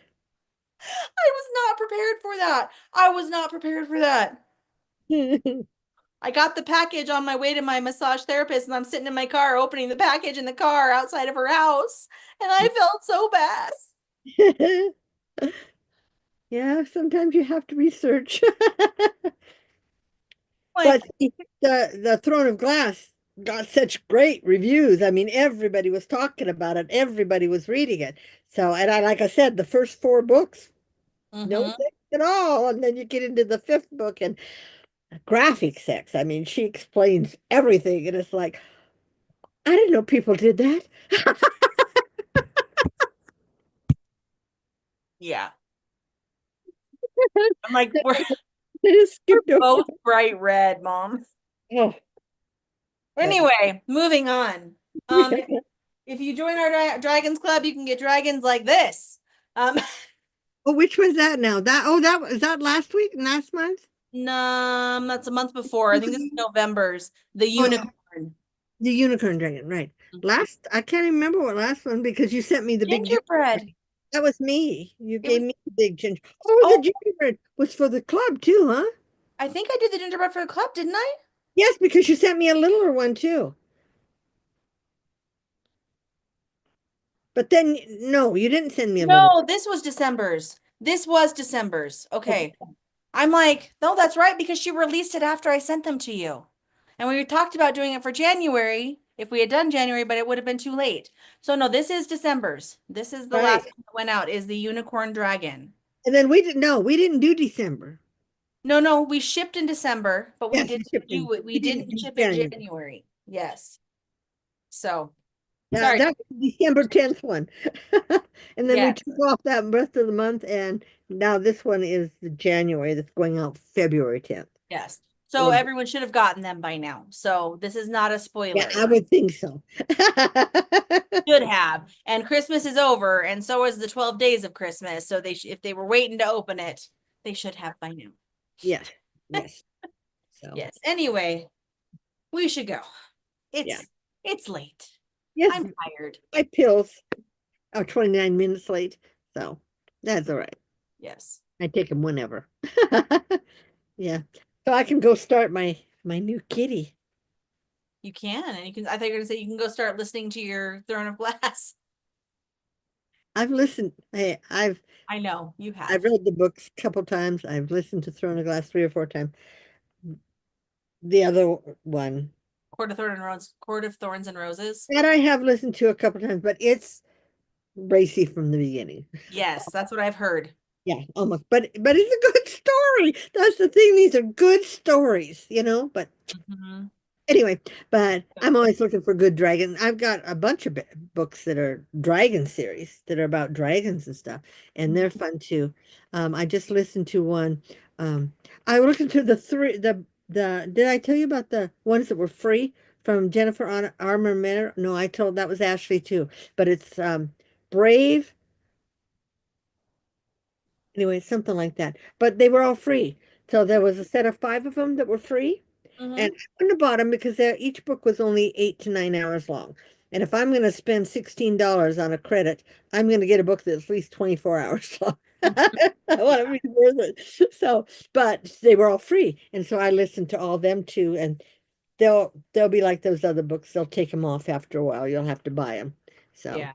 I was not prepared for that. I was not prepared for that. I got the package on my way to my massage therapist, and I'm sitting in my car opening the package in the car outside of her house, and I felt so bad. Yeah, sometimes you have to research. Like, But see, the Throne of Glass got such great reviews. I mean, everybody was talking about it. Everybody was reading it. So, and I, like I said, the first four books, no Mm-hmm. sex at all. And then you get into the fifth book and graphic sex. I mean, she explains everything. And it's like, I didn't know people did that. Yeah. I'm like, we're I just skipped over. both bright red, Mom. Oh, but Anyway, moving on. yeah. If you join our Dragons Club, you can get dragons like this. Um, Oh, which was that now? That that was that last week, last month? that's a month before. I think this is November's. The Oh, unicorn. the unicorn dragon, right. Last, I can't even remember what last one because you sent me the big gingerbread. Gingerbread. That was me. You It gave was, me the big ginger. Oh, the oh, gingerbread was for the club too, huh? I think I did the gingerbread for the club, didn't I? Yes, because you sent me a littler one too. But then, no, you didn't send me a little. No, this was December's. This was December's. Okay. Okay. I'm like, no, that's right, because she released it after I sent them to you. And we talked about doing it for January, if we had done January, but it would have been too late. So no, this is December's. This is the last Right. one that went out, is the unicorn dragon. And then we didn't, no, we didn't do December. No, no, we shipped in December, but we Yes, didn't we shipped do in. it. We We didn't didn't do ship it January. January. Yes. So Yeah, sorry. that was December 10th one. And then we Yes. took off that rest of the month, and now this one is the January that's going out February 10th. Yes. So Or, everyone should have gotten them by now. So this is not a yeah, spoiler. I would think so. Should have. And Christmas is over, and so is the 12 days of Christmas. So if they were waiting to open it, they should have by now. Yes, yes. So, Yes. Anyway, we should go. yeah. It's late. Yes, I'm tired. my pills are 29 minutes late, so that's all right. Yes. I take them whenever. Yeah. So I can go start my new kitty. You can. And you can, I thought you were gonna say you can go start listening to your Throne of Glass. I've listened. I know you I've have. read the books a couple times. I've listened to Throne of Glass 3 or 4 times. The other one Court of Thorns and Roses. that I have listened to a couple times, but it's racy from the beginning. Yes, that's what I've heard. Yeah, almost. But it's a good story. That's the thing. These are good stories, But Mhm. anyway, but I'm always looking for good dragon. I've got a bunch of books that are dragon series that are about dragons and stuff, and they're fun too. I just listened to one. Um, I listened to the. Did I tell you about the ones that were free from Jennifer Armour? No, I told that was Ashley too. But it's Brave. Anyway, something like that. But they were all free. So there was a set of 5 of them that were free. And Mhm. I wouldn't have bought them because each book was only 8 to 9 hours long. And if I'm going to spend $16 on a credit, I'm going to get a book that's at least 24 hours long. I want to Yeah. be worth it. So, but they were all free. And so I listened to all them too. And they'll be like those other books. They'll take them off after a while. You'll have to buy them. So, Yeah.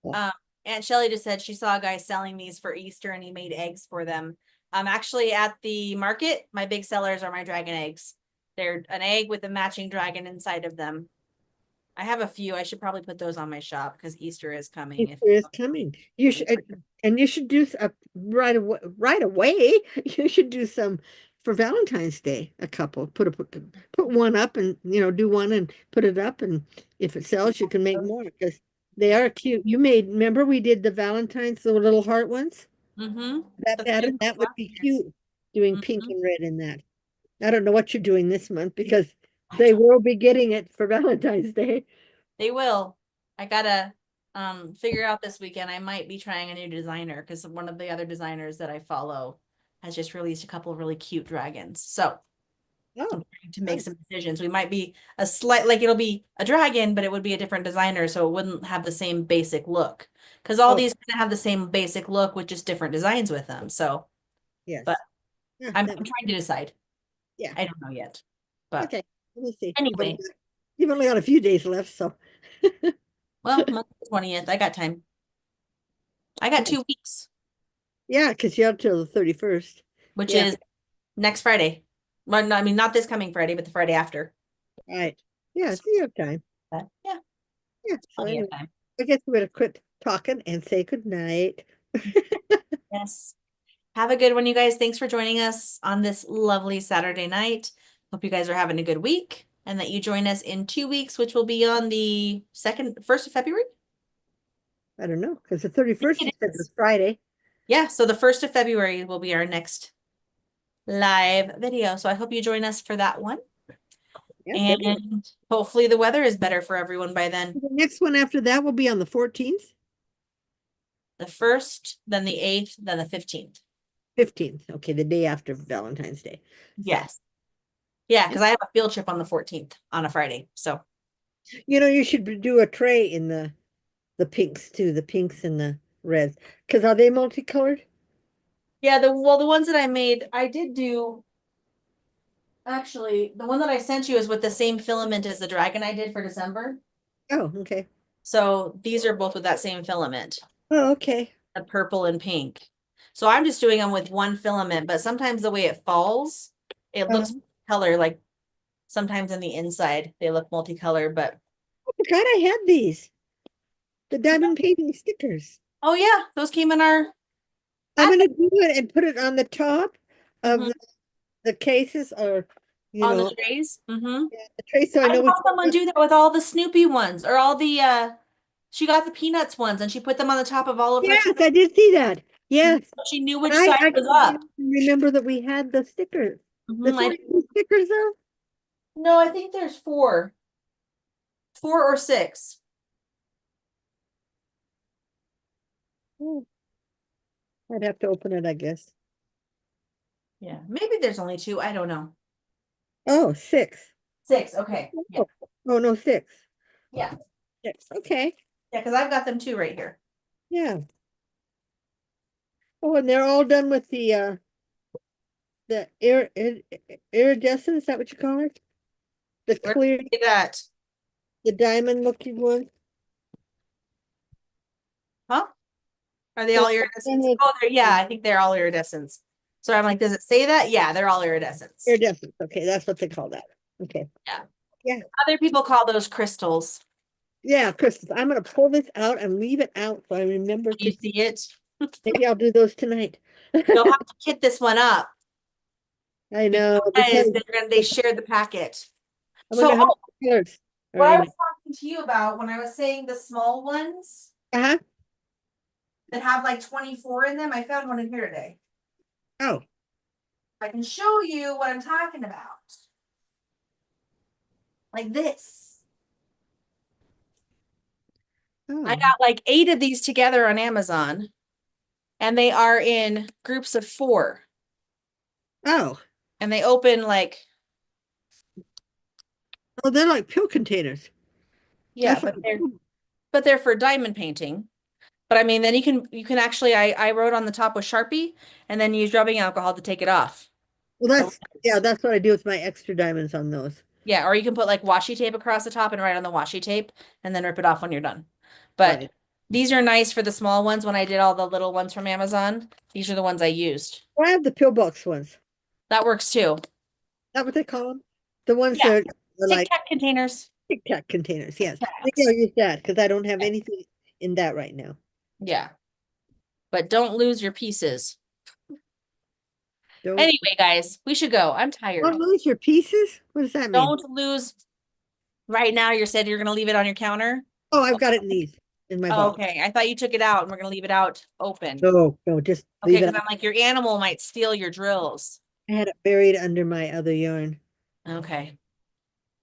yeah. Um, Aunt Shelley just said she saw a guy selling these for Easter and he made eggs for them. Actually at the market, my big sellers are my dragon eggs. They're an egg with a matching dragon inside of them. I have a few. I should probably put those on my shop because Easter is coming. Easter is coming. You should, and you should do right away. Right away, you should do some for Valentine's Day. A couple put one up, and do one and put it up, and if it sells, you can make more because they are cute. You made. Remember we did the Valentine's, the little heart ones. Mm-hmm. That The pattern that would be cute. Doing pink Mm-hmm. and red in that. I don't know what you're doing this month because I they don't, will be getting it for Valentine's Day. they will. I gotta figure out this weekend. I might be trying a new designer because one of the other designers that I follow has just released a couple of really cute dragons. So I'm Oh, trying to make nice. some decisions. We might be a slight, like it'll be a dragon, but it would be a different designer, so it wouldn't have the same basic look. Because all Oh, these kind of have the same basic look with just different designs with them. So, but yes. Yeah, I'm trying to decide. yeah. I don't know yet. But Okay, let me see. anyway, You've only got a few days left, so well, month 20th, I got time. I got yeah, 2 weeks, yeah, because you're up till the 31st. which Yeah, is next Friday. Well, no, I mean not this coming Friday, but the Friday after. right. Yeah, so you have time. But yeah, Yeah. So plenty of anyway, time. I guess we're gonna quit talking and say good night. Yes. Have a good one, you guys. Thanks for joining us on this lovely Saturday night. Hope you guys are having a good week and that you join us in 2 weeks, which will be on the 1st of February. I don't know, because the 31st you It said is. was Friday. Yeah, so the 1st of February will be our next live video. So I hope you join us for that one. Yeah, February. And hopefully the weather is better for everyone by then. The next one after that will be on the 14th, The 1st, then the 8th, then the 15th. 15th. Okay, the day after Valentine's Day. So, Yes. Yeah, because I have a field trip on the 14th on a Friday. So you should do a tray in the pinks too, the pinks and the reds. Because are they multicolored? yeah, the ones that I made, I did do actually the one that I sent you is with the same filament as the dragon I did for December. Oh, okay. So these are both with that same filament, Oh, okay. the purple and pink. So I'm just doing them with one filament, but sometimes the way it falls, it Uh, looks color like sometimes in the inside they look multicolor, but I forgot I had these. The diamond painting stickers. oh yeah, those came in our I'm ad gonna do it and put it on the top of mhm, the cases or you on the know, trays. Mm-hmm. the tray so I I know which saw someone one. do that with all the Snoopy ones or all the she got the Peanuts ones and she put them on the top of all of her Yes, trays. I did see that. Yes. She knew And which I side was actually up. didn't remember that we had the stickers. There's I only two stickers though. no, I think there's four or six. Oh, I'd have to open it, I guess. Yeah, maybe there's only two. I don't know. Oh, six. Six. Okay. Yeah. Oh, oh no, six. Yeah. Six. Okay. Yeah, because I've got them two right here. Yeah. Oh, and they're all done with the iridescent, is that what you call it? The Where clear, did you see that? the diamond looking one. Huh? Are they The all iridescents? one Oh, yeah, with I think they're all iridescents. So I'm like, does it say that? Yeah, they're all iridescents. iridescent. Okay, that's what they call that. Okay. Yeah. Yeah. Other people call those crystals. Yeah, Crystals. I'm gonna pull this out and leave it out so I remember Do you to see it? maybe I'll do those tonight. You'll have to kit this one up I know because because they share the packet. I So, wonder how oh, many colors are what I in was it. talking to you about when I was saying the small ones Uh-huh. that have like 24 in them, I found one in here today. Oh. I can show you what I'm talking about. Like this. I Oh. got like 8 of these together on Amazon, and they are in groups of 4. Oh. And they open like, Oh, they're like pill containers. yeah, That's what but they're for diamond painting. But I mean, then you can actually I wrote on the top with Sharpie and then use rubbing alcohol to take it off. well The yeah, lines. that's what I do with my extra diamonds on those. Yeah, or you can put like washi tape across the top and write on the washi tape and then rip it off when you're done. But Right. these are nice for the small ones. When I did all the little ones from Amazon, these are the ones I used. Well, I have the pillbox ones. Is That works too. that what they call them? The ones Yeah, that are Tic like Tac containers. Tic Tac containers. Tic Yes. Maybe I'll Tacs. use that because I don't have Yeah. anything in that right now. Yeah, but don't lose your pieces. Don't Anyway, guys, we should go. I'm tired. don't lose your pieces? What does that mean? Don't lose right now. You said you're going to leave it on your counter. Oh, I've got it in these in my Oh, box. okay. I thought you took it out and we're going to leave it out open. No, no, just Okay, leave it. because I'm like, your animal might steal your drills. I had it buried under my other yarn Okay.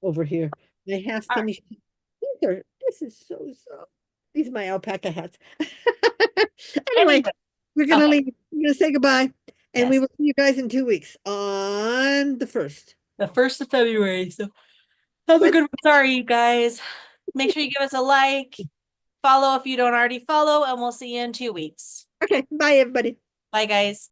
over here. I half All right. finished. This is so soft. These are my alpaca hats. Anyway, Anyway, we're gonna okay. leave. We're gonna say goodbye, and we Yes. will see you guys in 2 weeks on the 1st. The 1st of February. So have a What? good one. Sorry, you guys. Make sure you give us a like, follow if you don't already follow, and we'll see you in 2 weeks. Okay, bye everybody. Bye, guys.